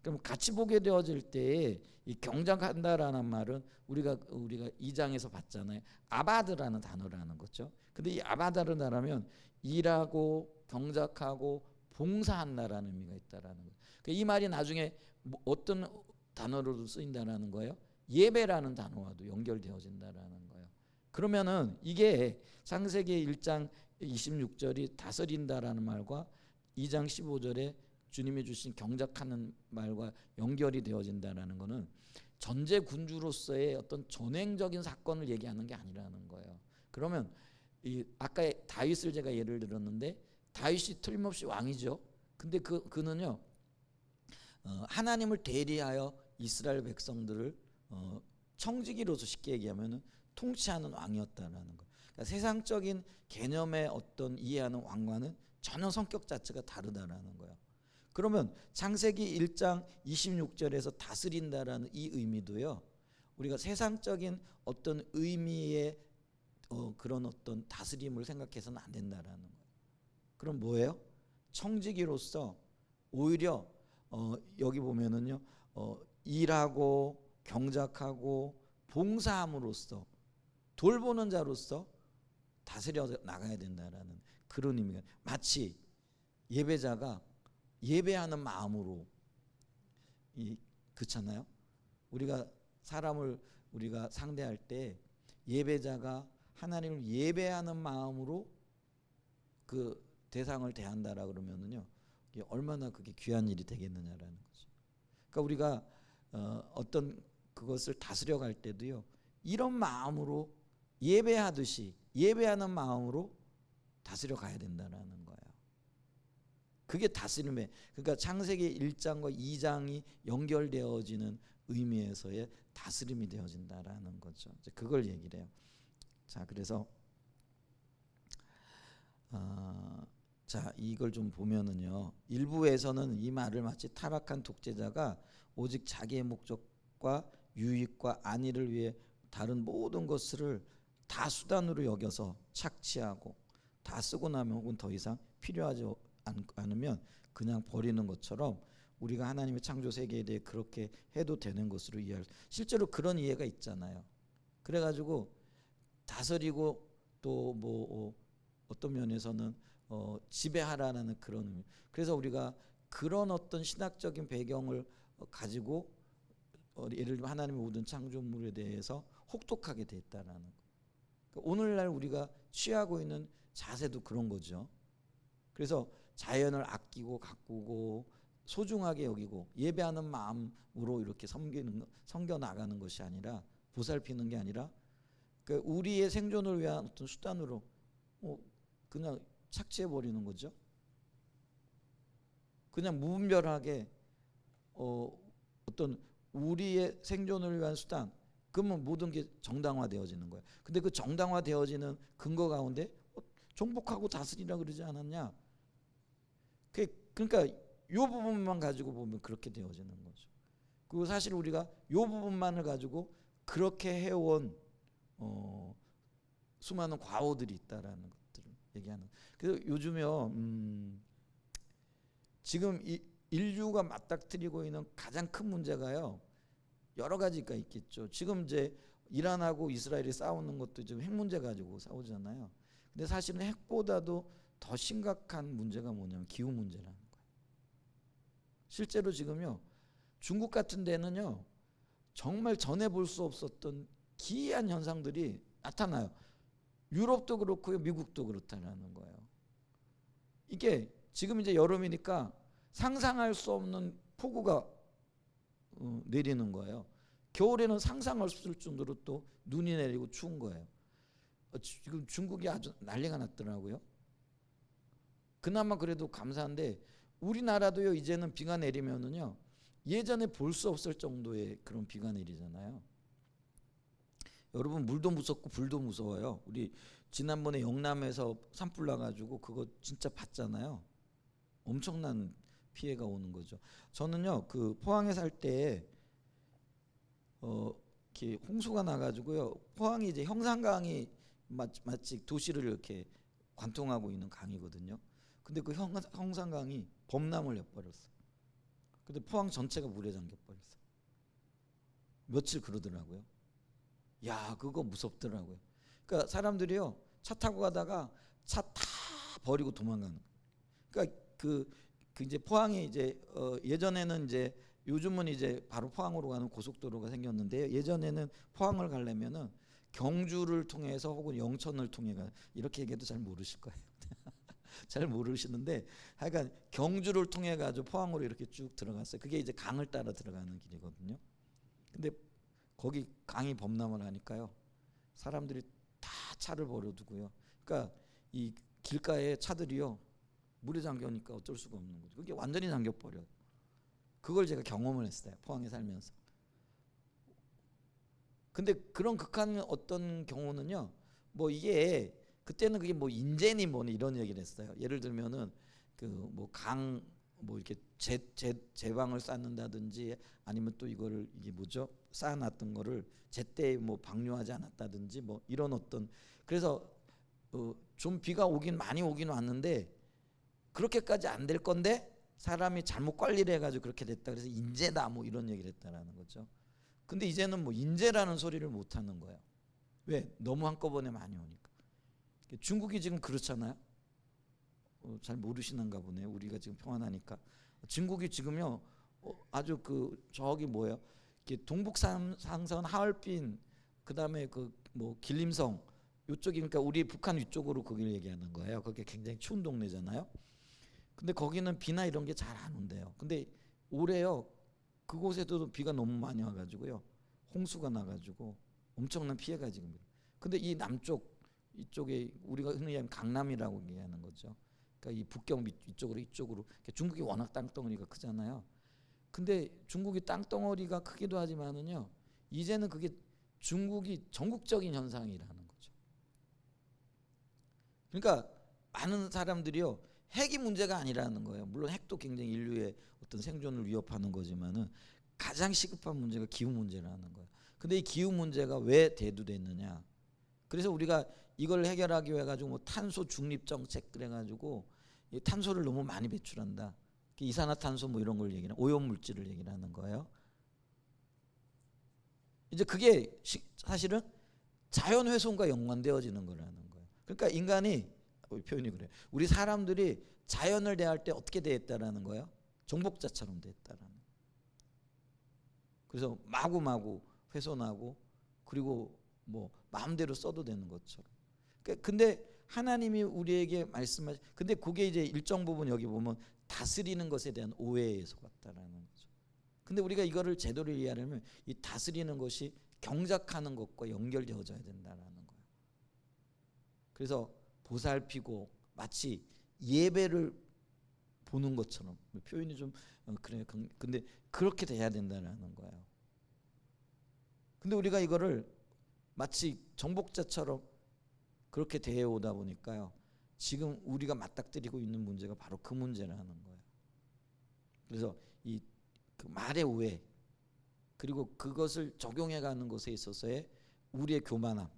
A: 그럼 같이 보게 되어질 때 이 경작한다라는 말은 우리가 2장에서 봤잖아요. 아바드라는 단어라는 거죠. 근데 이 아바다를 나라면 일하고 경작하고 봉사한다라는 의미가 있다라는 거예요. 그러니까 이 말이 나중에 어떤 단어로도 쓰인다라는 거예요. 예배라는 단어와도 연결되어진다라는 거예요. 그러면은 이게 창세기 1장 26절이 다스린다라는 말과 2장 15절에 주님이 주신 경작하는 말과 연결이 되어진다라는 것은 전제 군주로서의 어떤 전횡적인 사건을 얘기하는 게 아니라는 거예요. 그러면 아까 다윗을 제가 예를 들었는데, 다윗이 틀림없이 왕이죠. 근데 그는요 하나님을 대리하여 이스라엘 백성들을 청지기로서 쉽게 얘기하면 통치하는 왕이었다라는 거. 그러니까 세상적인 개념의 어떤 이해하는 왕과는 전혀 성격 자체가 다르다라는 거예요. 그러면 창세기 1장 26절에서 다스린다라는 이 의미도요, 우리가 세상적인 어떤 의미의 그런 어떤 다스림을 생각해서는 안 된다라는 거예요. 그럼 뭐예요? 청지기로서 오히려 여기 보면은요 일하고 경작하고 봉사함으로써 돌보는 자로서 다스려 나가야 된다라는 그런 의미가, 마치 예배자가 예배하는 마음으로 그렇잖아요. 우리가 사람을 우리가 상대할 때 예배자가 하나님을 예배하는 마음으로 그 대상을 대한다라 그러면은요 이게 얼마나 그게 귀한 일이 되겠느냐라는 거죠. 그러니까 우리가 어떤 그것을 다스려 갈 때도요 이런 마음으로 예배하듯이 예배하는 마음으로 다스려 가야 된다라는 거예요. 그게 다스림의, 그러니까 창세기 1장과 2장이 연결되어지는 의미에서의 다스림이 되어진다라는 거죠. 그걸 얘기를 해요. 자, 그래서 자 이걸 좀 보면은요 일부에서는 이 말을 마치 타락한 독재자가 오직 자기의 목적과 유익과 안위를 위해 다른 모든 것을 다 수단으로 여겨서 착취하고 다 쓰고 나면 혹은 더 이상 필요하지 않으면 그냥 버리는 것처럼 우리가 하나님의 창조 세계에 대해 그렇게 해도 되는 것으로 이해할, 실제로 그런 이해가 있잖아요. 그래가지고 다스리고 또 뭐 어떤 면에서는 지배하라는 그런 의미. 그래서 우리가 그런 어떤 신학적인 배경을 가지고 예를 들면 하나님의 모든 창조물에 대해서 혹독하게 됐다라는 거. 그러니까 오늘날 우리가 취하고 있는 자세도 그런 거죠. 그래서 자연을 아끼고 가꾸고 소중하게 여기고 예배하는 마음으로 이렇게 섬겨 나가는 것이 아니라, 보살피는 게 아니라, 그러니까 우리의 생존을 위한 어떤 수단으로 그냥 착취해 버리는 거죠. 그냥 무분별하게 어떤 우리의 생존을 위한 수단, 그러면 모든 게 정당화되어지는 거예요. 근데 그 정당화되어지는 근거 가운데 정복하고 다스리라 그러지 않았냐? 그러니까 이 부분만 가지고 보면 그렇게 되어지는 거죠. 그리고 사실 우리가 이 부분만을 가지고 그렇게 해온 수많은 과오들이 있다라는 것들을 얘기하는. 그래서 요즘에요, 지금 이 인류가 맞닥뜨리고 있는 가장 큰 문제가요, 여러 가지가 있겠죠. 지금 이제 이란하고 이스라엘이 싸우는 것도 지금 핵 문제 가지고 싸우잖아요. 근데 사실은 핵보다도 더 심각한 문제가 뭐냐면 기후 문제라는 거예요. 실제로 지금요, 중국 같은 데는요, 정말 전에 볼 수 없었던 기이한 현상들이 나타나요. 유럽도 그렇고요, 미국도 그렇다는 거예요. 이게 지금 이제 여름이니까 상상할 수 없는 폭우가 내리는 거예요. 겨울에는 상상할 수 없을 정도로 또 눈이 내리고 추운 거예요. 지금 중국이 아주 난리가 났더라고요. 그나마 그래도 감사한데 우리나라도요, 이제는 비가 내리면은요, 예전에 볼 수 없을 정도의 그런 비가 내리잖아요. 여러분, 물도 무섭고 불도 무서워요. 우리 지난번에 영남에서 산불 나가지고 그거 진짜 봤잖아요. 엄청난 피해가 오는 거죠. 저는요, 그 포항에 살 때 이렇게 홍수가 나가지고요, 포항이 이제 형산강이 마치 도시를 이렇게 관통하고 있는 강이거든요. 근데 그 형산강이 범람을 해버렸어요. 근데 포항 전체가 물에 잠겨버렸어요. 며칠 그러더라고요. 야, 그거 무섭더라고요. 그러니까 사람들이요, 차 타고 가다가 차 다 버리고 도망가는. 그러니까 그 이제 포항이 이제 예전에는 이제, 요즘은 이제 바로 포항으로 가는 고속도로가 생겼는데, 예전에는 포항을 가려면은 경주를 통해서 혹은 영천을 통해 가, 이렇게 얘기해도 잘 모르실 거예요. 잘 모르시는데 하여간 경주를 통해 가지고 포항으로 이렇게 쭉 들어갔어요. 그게 이제 강을 따라 들어가는 길이거든요. 근데 거기 강이 범람을 하니까요, 사람들이 다 차를 버려두고요. 그러니까 이 길가에 차들이요, 물에 잠겨니까 어쩔 수가 없는 거죠. 그게 완전히 잠겨버려요. 그걸 제가 경험을 했어요, 포항에 살면서. 근데 그런 극한 어떤 경우는요, 뭐 이게 그때는 그게 뭐 인재니 뭐니 이런 얘기를 했어요. 예를 들면은 그 뭐 강 뭐 이렇게 제방을 쌓는다든지, 아니면 또 이거를 이게 뭐죠, 쌓아놨던 거를 제때 뭐 방류하지 않았다든지 뭐 이런 어떤, 그래서 좀 비가 오긴 많이 오긴 왔는데 그렇게까지 안 될 건데 사람이 잘못 관리를 해가지고 그렇게 됐다. 그래서 인재다 뭐 이런 얘기를 했다라는 거죠. 근데 이제는 뭐 인재라는 소리를 못 하는 거예요. 왜? 너무 한꺼번에 많이 오니까. 중국이 지금 그렇잖아요. 잘 모르시는가 보네요. 우리가 지금 평안하니까. 중국이 지금요, 아주 그 저기 뭐예요? 동북상선 하얼빈, 그다음에 그 뭐 길림성 이쪽이, 그러니까 우리 북한 위쪽으로 거기를 얘기하는 거예요. 거기 굉장히 추운 동네잖아요. 근데 거기는 비나 이런 게 잘 안 온대요. 근데 올해요, 그곳에도 비가 너무 많이 와가지고요, 홍수가 나가지고 엄청난 피해가 지금. 근데 이 남쪽 이쪽에 우리가 흔히 하면 강남이라고 얘기하는 거죠. 그러니까 이 북경 이쪽으로 중국이 워낙 땅덩어리가 크잖아요. 근데 중국이 땅덩어리가 크기도 하지만은요, 이제는 그게 중국이 전국적인 현상이라는 거죠. 그러니까 많은 사람들이요, 핵이 문제가 아니라는 거예요. 물론 핵도 굉장히 인류의 어떤 생존을 위협하는 거지만은 가장 시급한 문제가 기후 문제라는 거예요. 근데 이 기후 문제가 왜 대두됐느냐? 그래서 우리가 이걸 해결하기 위해 가지고 뭐 탄소 중립 정책 그래 가지고 이 탄소를 너무 많이 배출한다. 이산화탄소 뭐 이런 걸 얘기하는 오염 물질을 얘기를 하는 거예요. 이제 그게 사실은 자연 훼손과 연관되어지는 거라는 거예요. 그러니까 인간이 표현이 그래. 우리 사람들이 자연을 대할 때 어떻게 대했다라는 거예요? 정복자처럼 대했다라는. 그래서 마구마구 훼손하고 그리고 뭐 마음대로 써도 되는 것처럼. 근데 하나님이 우리에게 말씀하시. 근데 그게 이제 일정 부분 여기 보면 다스리는 것에 대한 오해에 속았다라는 거죠. 근데 우리가 이거를 제대로 이해하려면 이 다스리는 것이 경작하는 것과 연결되어져야 된다라는 거예요. 그래서 보살피고 마치 예배를 보는 것처럼 표현이 좀 그래요. 근데 그렇게 돼야 된다는 거예요. 근데 우리가 이거를 마치 정복자처럼 그렇게 대해 오다 보니까요. 지금 우리가 맞닥뜨리고 있는 문제가 바로 그 문제라는 거예요. 그래서 그 말의 오해 그리고 그것을 적용해 가는 것에 있어서의 우리의 교만함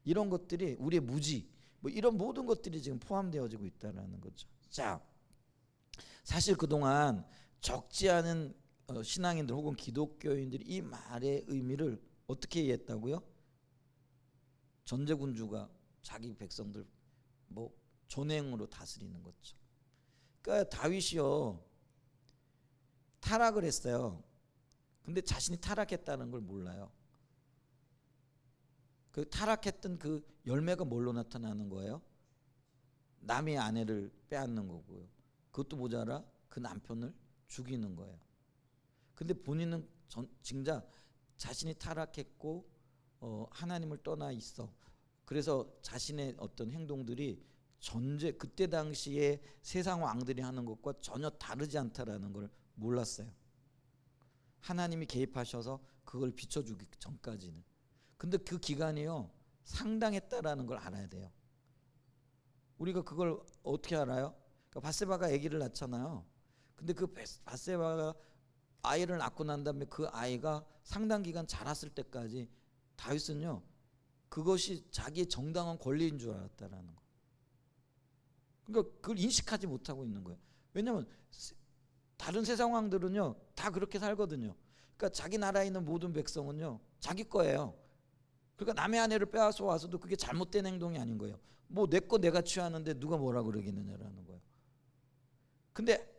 A: 이런 것들이 우리의 무지 뭐 이런 모든 것들이 지금 포함되어지고 있다는 거죠. 자, 사실 그동안 적지 않은 신앙인들 혹은 기독교인들이 이 말의 의미를 어떻게 이해했다고요? 전제군주가 자기 백성들 뭐 전횡으로 다스리는 거죠. 그러니까 다윗이요 타락을 했어요. 근데 자신이 타락했다는 걸 몰라요. 그 타락했던 그 열매가 뭘로 나타나는 거예요? 남의 아내를 빼앗는 거고요. 그것도 모자라 그 남편을 죽이는 거예요. 근데 본인은 진짜 자신이 타락했고 하나님을 떠나 있어. 그래서 자신의 어떤 행동들이 그때 당시에 세상 왕들이 하는 것과 전혀 다르지 않다라는 걸 몰랐어요. 하나님이 개입하셔서 그걸 비춰주기 전까지는. 근데 그 기간이요 상당했다라는 걸 알아야 돼요. 우리가 그걸 어떻게 알아요? 그러니까 바세바가 아기를 낳잖아요. 근데 그 바세바가 아이를 낳고 난 다음에 그 아이가 상당 기간 자랐을 때까지 다윗은요 그것이 자기의 정당한 권리인 줄 알았다라는 거. 그러니까 그걸 인식하지 못하고 있는 거예요. 왜냐하면 다른 세상 왕들은요 다 그렇게 살거든요. 그러니까 자기 나라에 있는 모든 백성은요 자기 거예요. 그러니까 남의 아내를 빼앗아 와서도 그게 잘못된 행동이 아닌 거예요. 뭐 내 거 내가 취하는데 누가 뭐라 그러겠느냐라는 거예요. 근데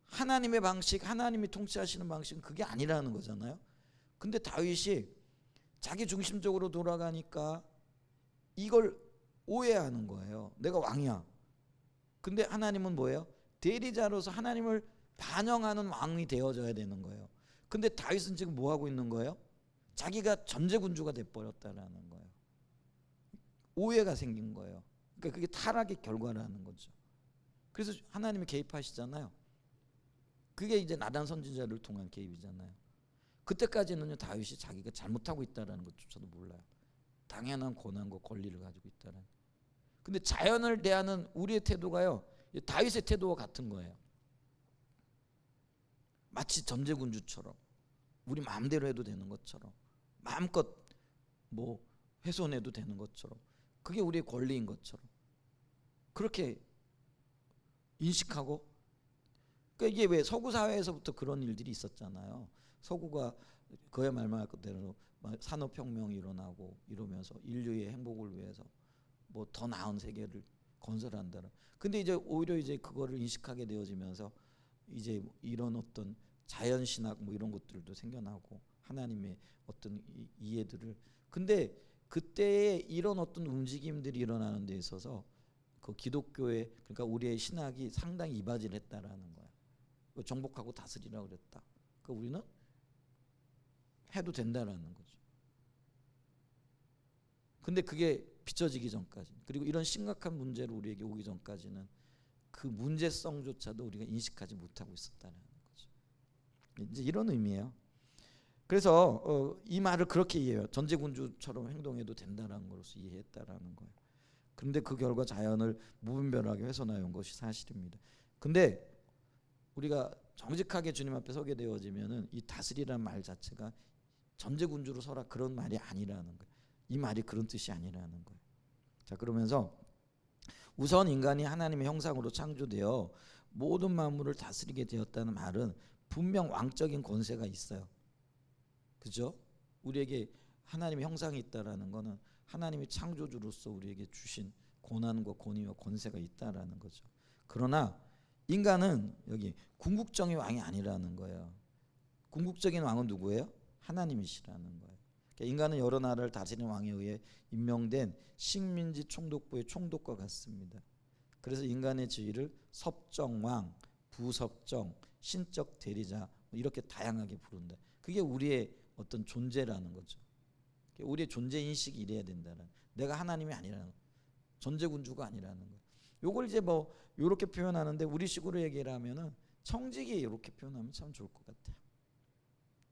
A: 하나님의 방식, 하나님이 통치하시는 방식은 그게 아니라는 거잖아요. 근데 다윗이 자기 중심적으로 돌아가니까 이걸 오해하는 거예요. 내가 왕이야. 근데 하나님은 뭐예요? 대리자로서 하나님을 반영하는 왕이 되어져야 되는 거예요. 근데 다윗은 지금 뭐 하고 있는 거예요? 자기가 전제군주가 돼버렸다라는 거예요. 오해가 생긴 거예요. 그러니까 그게 타락의 결과라는 거죠. 그래서 하나님이 개입하시잖아요. 그게 이제 나단 선지자를 통한 개입이잖아요. 그때까지는요 다윗이 자기가 잘못하고 있다라는 것조차도 몰라요. 당연한 권한과 권리를 가지고 있다는. 근데 자연을 대하는 우리의 태도가요 다윗의 태도와 같은 거예요. 마치 전제군주처럼 우리 마음대로 해도 되는 것처럼 마음껏 뭐 훼손해도 되는 것처럼 그게 우리의 권리인 것처럼 그렇게 인식하고. 그러니까 이게 왜 서구 사회에서부터 그런 일들이 있었잖아요. 서구가 그야말로 말 그대로 산업혁명이 일어나고 이러면서 인류의 행복을 위해서 뭐 더 나은 세계를 건설한다는. 근데 이제 오히려 이제 그거를 인식하게 되어지면서 이제 이런 어떤 자연신학 뭐 이런 것들도 생겨나고 하나님의 어떤 이해들을. 근데 그때에 이런 어떤 움직임들이 일어나는 데 있어서 그 기독교의 그러니까 우리의 신학이 상당히 이바지를 했다라는 거야. 정복하고 다스리라고 그랬다. 그러니까 우리는 해도 된다라는 거죠. 근데 그게 비춰지기 전까지 그리고 이런 심각한 문제로 우리에게 오기 전까지는 그 문제성조차도 우리가 인식하지 못하고 있었다는 거죠. 이제 이런 의미예요. 그래서 이 말을 그렇게 이해해요. 전제군주처럼 행동해도 된다는 것으로 이해했다라는 거예요. 그런데 그 결과 자연을 무분별하게 훼손하여 온 것이 사실입니다. 근데 우리가 정직하게 주님 앞에 서게 되어지면은 이 다스리라는 말 자체가 전제군주로 서라 그런 말이 아니라는 거예요. 이 말이 그런 뜻이 아니라는 거예요. 자, 그러면서 우선 인간이 하나님의 형상으로 창조되어 모든 만물을 다스리게 되었다는 말은 분명 왕적인 권세가 있어요. 그죠? 우리에게 하나님의 형상이 있다라는 거는 하나님의 창조주로서 우리에게 주신 고난과 권위와 권세가 있다라는 거죠. 그러나 인간은 여기 궁극적인 왕이 아니라는 거예요. 궁극적인 왕은 누구예요? 하나님이시라는 거예요. 그러니까 인간은 여러 나라를 다스리는 왕에 의해 임명된 식민지 총독부의 총독과 같습니다. 그래서 인간의 지위를 섭정왕, 부섭정, 신적 대리자 이렇게 다양하게 부른다. 그게 우리의 어떤 존재라는 거죠. 우리의 존재 인식이 이래야 된다는. 내가 하나님이 아니라는 거. 전제군주가 아니라는 거. 요걸 이제 뭐 이렇게 표현하는데 우리식으로 얘기를 하면은 청직이 이렇게 표현하면 참 좋을 것 같아요.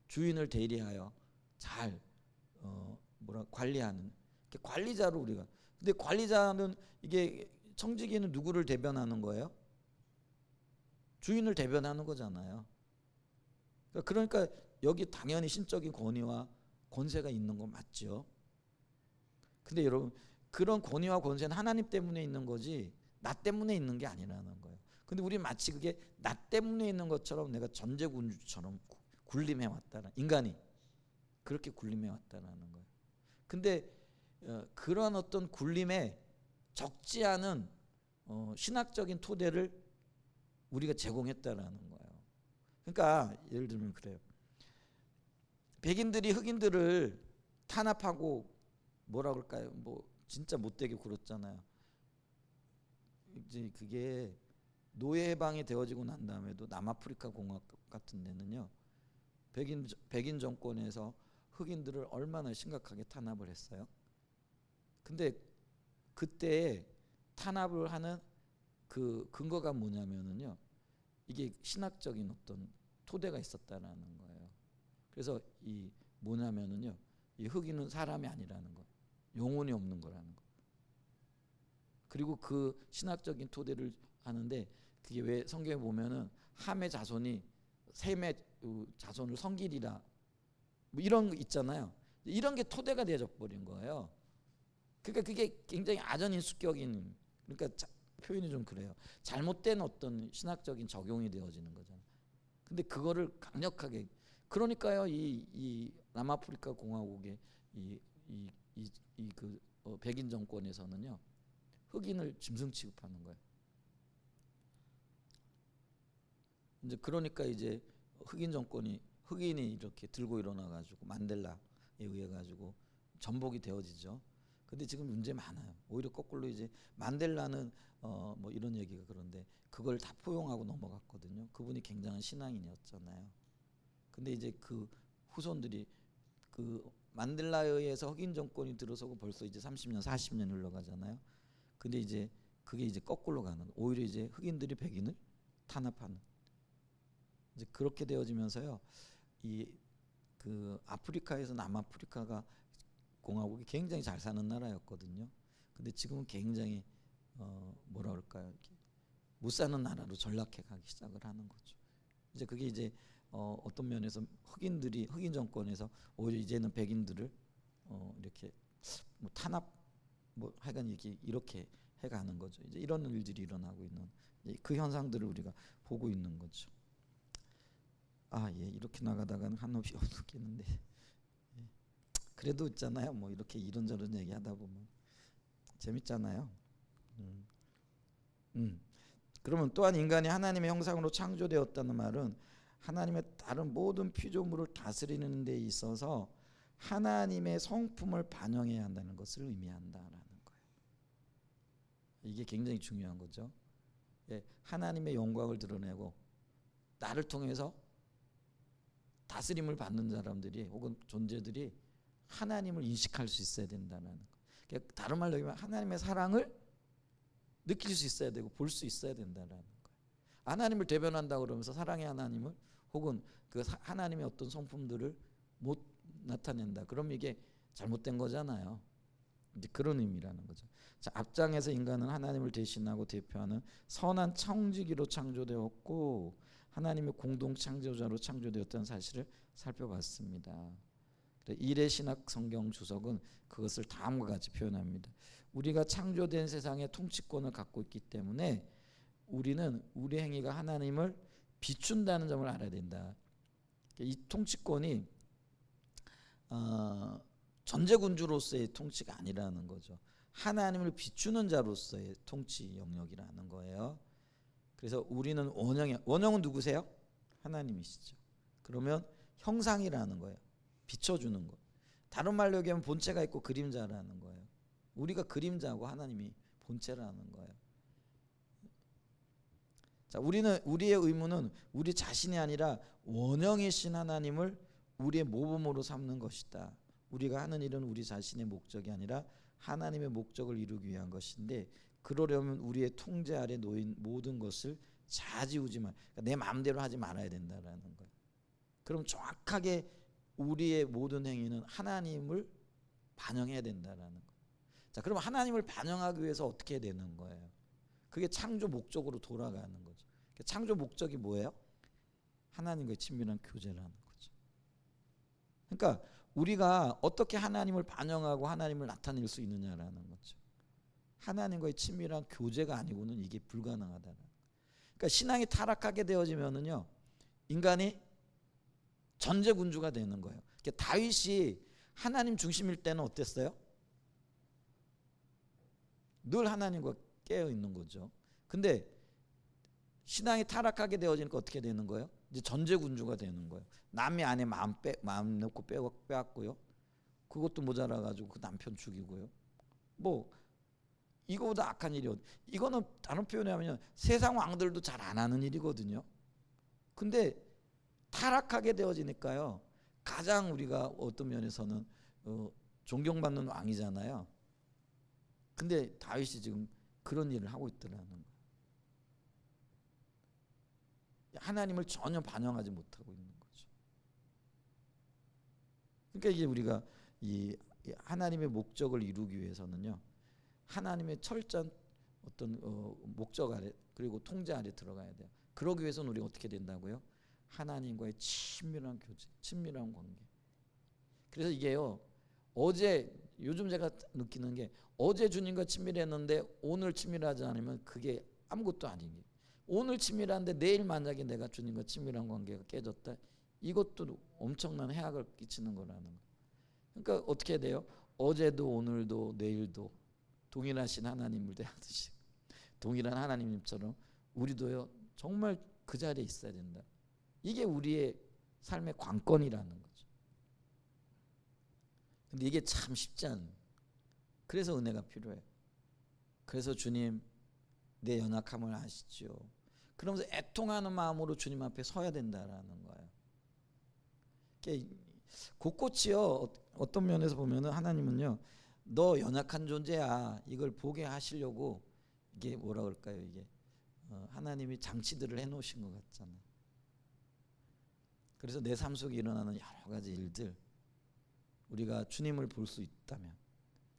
A: 주인을 대리하여 잘 관리하는 관리자로 우리가. 근데 관리자는 이게 청지기는 누구를 대변하는 거예요? 주인을 대변하는 거잖아요. 그러니까 여기 당연히 신적인 권위와 권세가 있는 거 맞죠? 근데 여러분 그런 권위와 권세는 하나님 때문에 있는 거지 나 때문에 있는 게 아니라는 거예요. 근데 우리 마치 그게 나 때문에 있는 것처럼 내가 전제군주처럼 군림해 왔다는 인간이 그렇게 군림해 왔다는 거예요. 근데 그러한 어떤 군림에 적지 않은 신학적인 토대를 우리가 제공했다라는 거예요. 그러니까 예를 들면 그래요. 백인들이 흑인들을 탄압하고 뭐라 그럴까요? 뭐 진짜 못되게 굴었잖아요. 이제 그게 노예 해방이 되어지고 난 다음에도 남아프리카 공화 같은 데는요. 백인 정권에서 흑인들을 얼마나 심각하게 탄압을 했어요. 근데 그때 탄압을 하는 그 근거가 뭐냐면은요. 이게 신학적인 어떤 토대가 있었다라는 거예요. 그래서 이 뭐냐면은요. 이 흑인은 사람이 아니라는 거. 영혼이 없는 거라는 거. 그리고 그 신학적인 토대를 하는데 그게 왜 성경에 보면은 함의 자손이 셈의 자손을 섬기리라 뭐 이런 거 있잖아요. 이런 게 토대가 되어져 버린 거예요. 그러니까 그게 굉장히 아전인수격인 그러니까 표현이 좀 그래요. 잘못된 어떤 신학적인 적용이 되어지는 거잖아요. 근데 그거를 강력하게 그러니까요 이 남아프리카 공화국의 그 백인 정권에서는요 흑인을 짐승 취급하는 거예요. 이제 그러니까 이제 흑인 정권이 흑인이 이렇게 들고 일어나 가지고 만델라에 의해 가지고 전복이 되어지죠. 근데 지금 문제 많아요. 오히려 거꾸로 이제 만델라는 뭐 이런 얘기가 그런데 그걸 다 포용하고 넘어갔거든요. 그분이 굉장한 신앙인이었잖아요. 근데 이제 그 후손들이 그 만델라에 의해서 흑인 정권이 들어서고 벌써 이제 30년, 40년 흘러가잖아요. 근데 이제 그게 이제 거꾸로 가는 오히려 이제 흑인들이 백인을 탄압하는 이제 그렇게 되어지면서요. 이 그 아프리카에서 남아프리카가 공화국이 굉장히 잘 사는 나라였거든요. 근데 지금은 굉장히 뭐라 그럴까요? 못 사는 나라로 전락해 가기 시작을 하는 거죠. 이제 그게 이제 어떤 면에서 흑인 정권에서 오히려 이제는 백인들을 이렇게 뭐 탄압 뭐 하여간 이렇게 해가는 거죠. 이제 이런 일들이 일어나고 있는 그 현상들을 우리가 보고 있는 거죠. 아, 예, 이렇게 나가다가는 한없이 어둡겠는데 그래도 있잖아요. 뭐 이렇게 이런저런 얘기하다 보면 재밌잖아요. 그러면 또한 인간이 하나님의 형상으로 창조되었다는 말은 하나님의 다른 모든 피조물을 다스리는 데 있어서 하나님의 성품을 반영해야 한다는 것을 의미한다라는 거예요. 이게 굉장히 중요한 거죠. 예, 하나님의 영광을 드러내고 나를 통해서 다스림을 받는 사람들이 혹은 존재들이 하나님을 인식할 수 있어야 된다는 거. 그러니까 다른 말로 하면 하나님의 사랑을 느낄 수 있어야 되고 볼 수 있어야 된다는 거예요. 하나님을 대변한다 그러면서 사랑의 하나님을 혹은 그 하나님의 어떤 성품들을 못 나타낸다. 그럼 이게 잘못된 거잖아요. 이제 그런 의미라는 거죠. 자, 앞장에서 인간은 하나님을 대신하고 대표하는 선한 청지기로 창조되었고 하나님의 공동 창조자로 창조되었다는 사실을 살펴봤습니다. 일의 신학 성경 주석은 그것을 다음과 같이 표현합니다. 우리가 창조된 세상의 통치권을 갖고 있기 때문에 우리는 우리 행위가 하나님을 비춘다는 점을 알아야 된다. 이 통치권이 전제군주로서의 통치가 아니라는 거죠. 하나님을 비추는 자로서의 통치 영역이라는 거예요. 그래서 우리는 원형은 누구세요? 하나님이시죠. 그러면 형상이라는 거예요. 비춰주는 거. 다른 말로 얘기하면 본체가 있고 그림자라는 거예요. 우리가 그림자고 하나님이 본체라는 거예요. 자, 우리의 의무는 우리 자신이 아니라 원형이신 하나님을 우리의 모범으로 삼는 것이다. 우리가 하는 일은 우리 자신의 목적이 아니라 하나님의 목적을 이루기 위한 것인데, 그러려면 우리의 통제 아래 놓인 모든 것을 좌지우지만, 그러니까 내 마음대로 하지 말아야 된다라는 거예요. 그럼 정확하게 우리의 모든 행위는 하나님을 반영해야 된다라는 거예요. 자, 그럼 하나님을 반영하기 위해서 어떻게 해야 되는 거예요? 그게 창조 목적으로 돌아가는 거죠. 창조 목적이 뭐예요? 하나님과의 친밀한 교제라는 거죠. 그러니까 우리가 어떻게 하나님을 반영하고 하나님을 나타낼 수 있느냐라는 거죠. 하나님과의 친밀한 교제가 아니고는 이게 불가능하다는 거예요. 그러니까 신앙이 타락하게 되어지면은요, 인간이 전제군주가 되는 거예요. 그러니까 다윗이 하나님 중심일 때는 어땠어요? 늘 하나님과 깨어 있는 거죠. 근데 신앙이 타락하게 되어지니까 어떻게 되는 거예요? 이제 전제군주가 되는 거예요. 남의 아내 마음 놓고 빼앗고요. 그것도 모자라 가지고 그 남편 죽이고요. 뭐 이거보다 악한 일이 이거는 다른 표현에 하면 세상 왕들도 잘 안 하는 일이거든요. 근데 타락하게 되어지니까요, 가장 우리가 어떤 면에서는 존경받는 왕이잖아요. 근데 다윗이 지금 그런 일을 하고 있더라는 거예요. 하나님을 전혀 반영하지 못하고 있는 거죠. 그러니까 이게 우리가 이 하나님의 목적을 이루기 위해서는요, 하나님의 철저한 어떤 목적 아래 그리고 통제 아래 들어가야 돼요. 그러기 위해서는 우리가 어떻게 된다고요? 하나님과의 친밀한 교제, 친밀한 관계. 그래서 이게요, 요즘 제가 느끼는 게, 어제 주님과 친밀했는데 오늘 친밀하지 않으면 그게 아무것도 아닌 게, 오늘 친밀한데 내일 만약에 내가 주님과 친밀한 관계가 깨졌다, 이것도 엄청난 해악을 끼치는 거라는 거예요. 그러니까 어떻게 해야 돼요? 어제도 오늘도 내일도 동일하신 하나님을 대하듯이 동일한 하나님처럼 우리도요, 정말 그 자리에 있어야 된다. 이게 우리의 삶의 관건이라는 거죠. 근데 이게 참 쉽지 않아요. 그래서 은혜가 필요해요. 그래서 주님, 내 연약함을 아시죠. 그러면서 애통하는 마음으로 주님 앞에 서야 된다라는 거예요. 곳곳이요, 어떤 면에서 보면은 하나님은요, 너 연약한 존재야, 이걸 보게 하시려고, 이게 뭐라 그럴까요? 이게 하나님이 장치들을 해놓으신 것 같잖아요. 그래서 내 삶 속에 일어나는 여러 가지 일들, 우리가 주님을 볼 수 있다면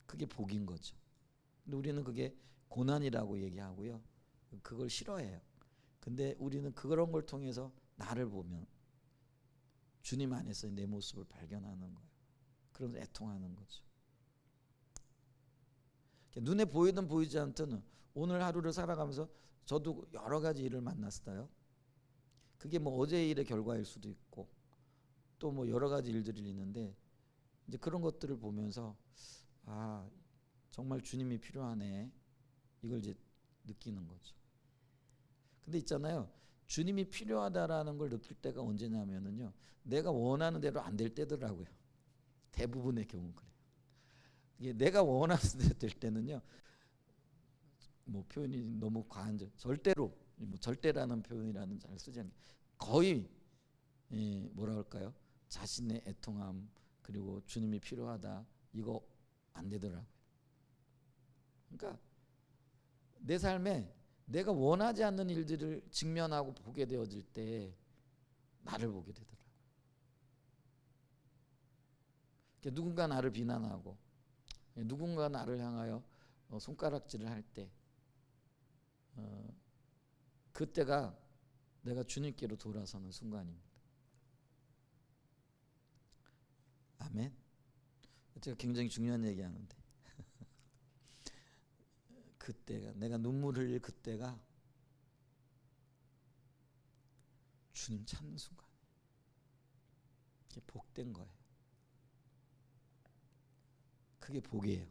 A: 그게 복인 거죠. 근데 우리는 그게 고난이라고 얘기하고요, 그걸 싫어해요. 근데 우리는 그런 걸 통해서 나를 보면 주님 안에서 내 모습을 발견하는 거예요. 그러면서 애통하는 거죠. 눈에 보이든 보이지 않든 오늘 하루를 살아가면서 저도 여러 가지 일을 만났어요. 그게 뭐 어제의 일의 결과일 수도 있고 또 뭐 여러 가지 일들이 있는데, 이제 그런 것들을 보면서 아, 정말 주님이 필요하네, 이걸 이제 느끼는 거죠. 근데 있잖아요, 주님이 필요하다라는 걸 느낄 때가 언제냐면은요, 내가 원하는 대로 안 될 때더라고요. 대부분의 경우 그래요. 이게 내가 원하는 대로 될 때는요, 뭐 표현이 너무 과한데 절대로, 뭐 절대라는 표현이라는 잘 쓰지 않게 거의 뭐라 할까요? 자신의 애통함 그리고 주님이 필요하다, 이거 안 되더라고요. 그러니까 내 삶에 내가 원하지 않는 일들을 직면하고 보게 되어질 때 나를 보게 되더라고요. 누군가 나를 비난하고 누군가 나를 향하여 손가락질을 할 때, 그때가 내가 주님께로 돌아서는 순간입니다. 아멘. 제가 굉장히 중요한 얘기하는데 그때가 내가 눈물 흘릴 그때가 주님 찾는 순간 이게 복된 거예요. 그게 복이에요.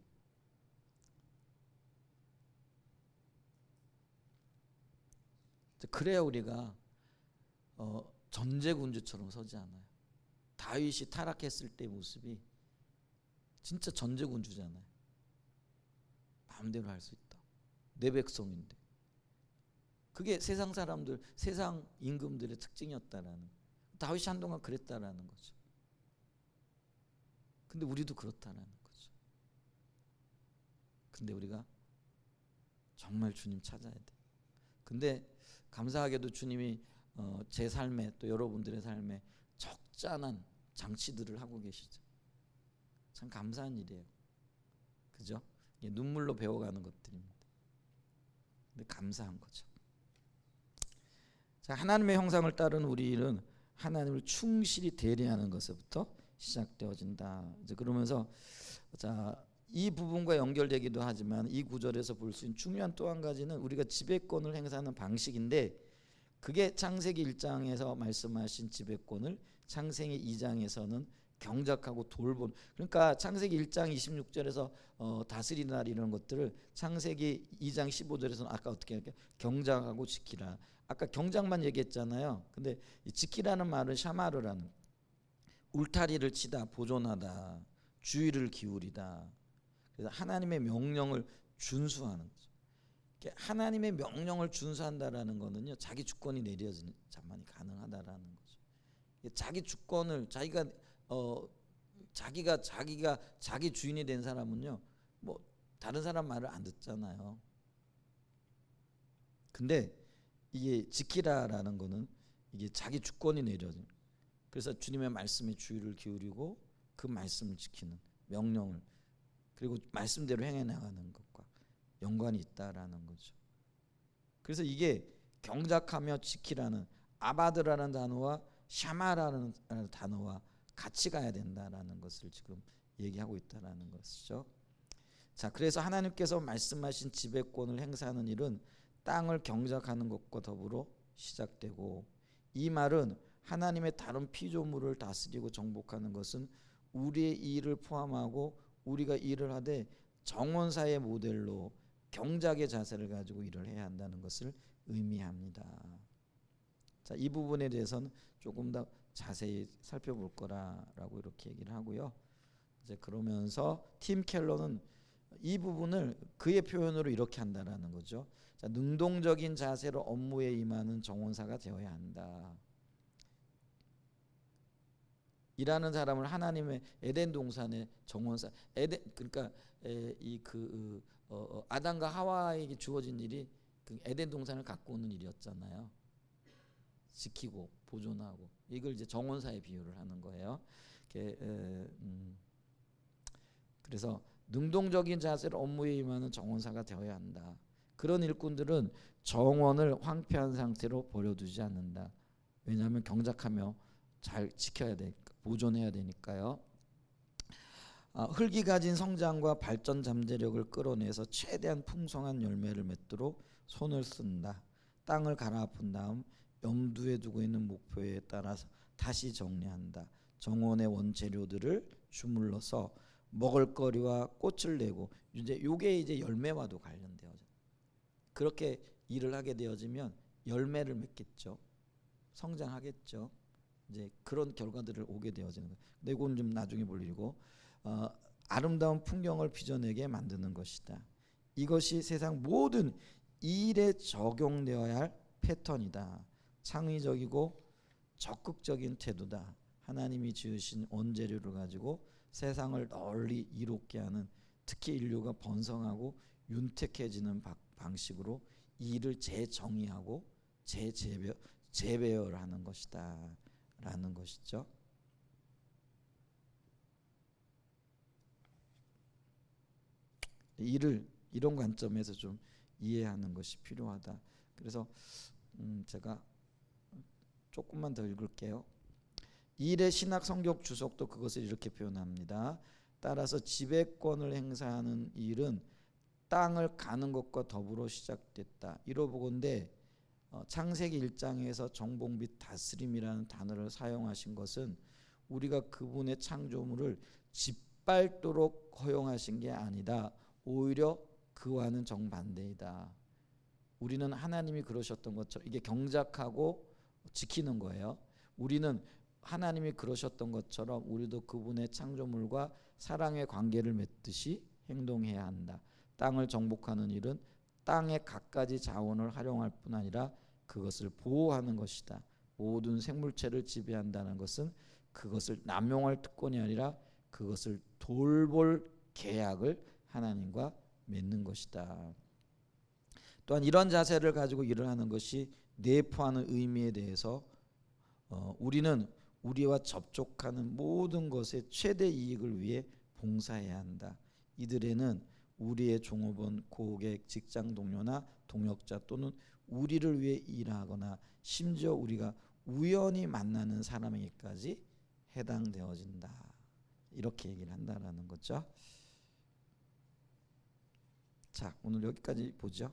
A: 그래야 우리가 전제군주처럼 서지 않아요. 다윗이 타락했을 때 모습이 진짜 전제군주잖아요. 마음대로 할 수 있다. 내 백성인데. 그게 세상 사람들, 세상 임금들의 특징이었다라는. 다윗이 한동안 그랬다라는 거죠. 근데 우리도 그렇다라는 거죠. 근데 우리가 정말 주님 찾아야 돼. 근데 감사하게도 주님이 제 삶에 또 여러분들의 삶에 적잖은 장치들을 하고 계시죠. 참 감사한 일이에요. 그죠? 눈물로 배워가는 것들입니다. 근데 감사한 거죠. 자, 하나님의 형상을 따른 우리는 하나님을 충실히 대리하는 것부터 시작되어진다. 이제 그러면서 자, 이 부분과 연결되기도 하지만 이 구절에서 볼 수 있는 중요한 또 한 가지는 우리가 지배권을 행사하는 방식인데 그게 창세기 1장에서 말씀하신 지배권을 창세기 2장에서는 경작하고 돌본. 그러니까 창세기 1장 26절에서 다스리나 이런 것들을 창세기 2장 15절에서는 아까 어떻게 할까요? 경작하고 지키라. 아까 경작만 얘기했잖아요. 근데 지키라는 말은 샤마르라는 울타리를 치다, 보존하다, 주의를 기울이다. 그래서 하나님의 명령을 준수하는 거죠. 하나님의 명령을 준수한다라는 거는요, 자기 주권이 내려지는 자만이 가능하다라는 거죠. 자기 주권을 자기가 자기 주인이 된 사람은요, 뭐 다른 사람 말을 안 듣잖아요. 근데 이게 지키라라는 거는 이게 자기 주권이 내려져. 그래서 주님의 말씀에 주의를 기울이고 그 말씀을 지키는 명령을 그리고 말씀대로 행해 나가는 것과 연관이 있다라는 거죠. 그래서 이게 경작하며 지키라는 아바드라는 단어와 샤마라는 단어와 같이 가야 된다라는 것을 지금 얘기하고 있다라는 것이죠. 자, 그래서 하나님께서 말씀하신 지배권을 행사하는 일은 땅을 경작하는 것과 더불어 시작되고 이 말은 하나님의 다른 피조물을 다스리고 정복하는 것은 우리의 일을 포함하고 우리가 일을 하되 정원사의 모델로 경작의 자세를 가지고 일을 해야 한다는 것을 의미합니다. 자, 이 부분에 대해서는 조금 더 자세히 살펴볼 거라고 이렇게 얘기를 하고요. 이제 그러면서 팀 켈러는 이 부분을 그의 표현으로 이렇게 한다라는 거죠. 자, 능동적인 자세로 업무에 임하는 정원사가 되어야 한다. 일하는 사람을 하나님의 에덴 동산의 정원사, 에덴 그러니까 아담과 하와에게 주어진 일이 그 에덴 동산을 갖고 오는 일이었잖아요. 지키고 보존하고 이걸 이제 정원사에 비유를 하는 거예요. 그래서 능동적인 자세로 업무에 임하는 정원사가 되어야 한다. 그런 일꾼들은 정원을 황폐한 상태로 버려두지 않는다. 왜냐하면 경작하며 잘 지켜야 되니까, 보존해야 되니까요. 흙이 가진 성장과 발전 잠재력을 끌어내서 최대한 풍성한 열매를 맺도록 손을 쓴다. 땅을 갈아엎은 다음 염두에 두고 있는 목표에 따라서 다시 정리한다. 정원의 원재료들을 주물러서 먹을거리와 꽃을 내고 이제 요게 이제 열매와도 관련되어져. 그렇게 일을 하게 되어지면 열매를 맺겠죠. 성장하겠죠. 이제 그런 결과들을 오게 되어지는 거예요. 근데 이건 좀 나중에 볼 일이고 아름다운 풍경을 빚어내게 만드는 것이다. 이것이 세상 모든 일에 적용되어야 할 패턴이다. 창의적이고 적극적인 태도다. 하나님이 지으신 원재료를 가지고 세상을 널리 이롭게 하는 특히 인류가 번성하고 윤택해지는 방식으로 일을 재정의하고 재배열하는 것이다 라는 것이죠. 일을 이런 관점에서 좀 이해하는 것이 필요하다. 그래서 제가 조금만 더 읽을게요. 일의 신학 성격 주석도 그것을 이렇게 표현합니다. 따라서 지배권을 행사하는 일은 땅을 가는 것과 더불어 시작됐다. 이러보건대 창세기 1장에서 정복 및 다스림이라는 단어를 사용하신 것은 우리가 그분의 창조물을 짓밟도록 허용하신 게 아니다. 오히려 그와는 정반대이다. 우리는 하나님이 그러셨던 것처럼, 이게 경작하고 지키는 거예요. 우리는 하나님이 그러셨던 것처럼 우리도 그분의 창조물과 사랑의 관계를 맺듯이 행동해야 한다. 땅을 정복하는 일은 땅의 갖가지 자원을 활용할 뿐 아니라 그것을 보호하는 것이다. 모든 생물체를 지배한다는 것은 그것을 남용할 특권이 아니라 그것을 돌볼 계약을 하나님과 맺는 것이다. 또한 이런 자세를 가지고 일을 하는 것이 내포하는 의미에 대해서 우리는 우리와 접촉하는 모든 것의 최대 이익을 위해 봉사해야 한다. 이들에는 우리의 종업원, 고객, 직장 동료나 동역자 또는 우리를 위해 일하거나 심지어 우리가 우연히 만나는 사람에게까지 해당되어진다. 이렇게 얘기를 한다라는 거죠. 자, 오늘 여기까지 보죠.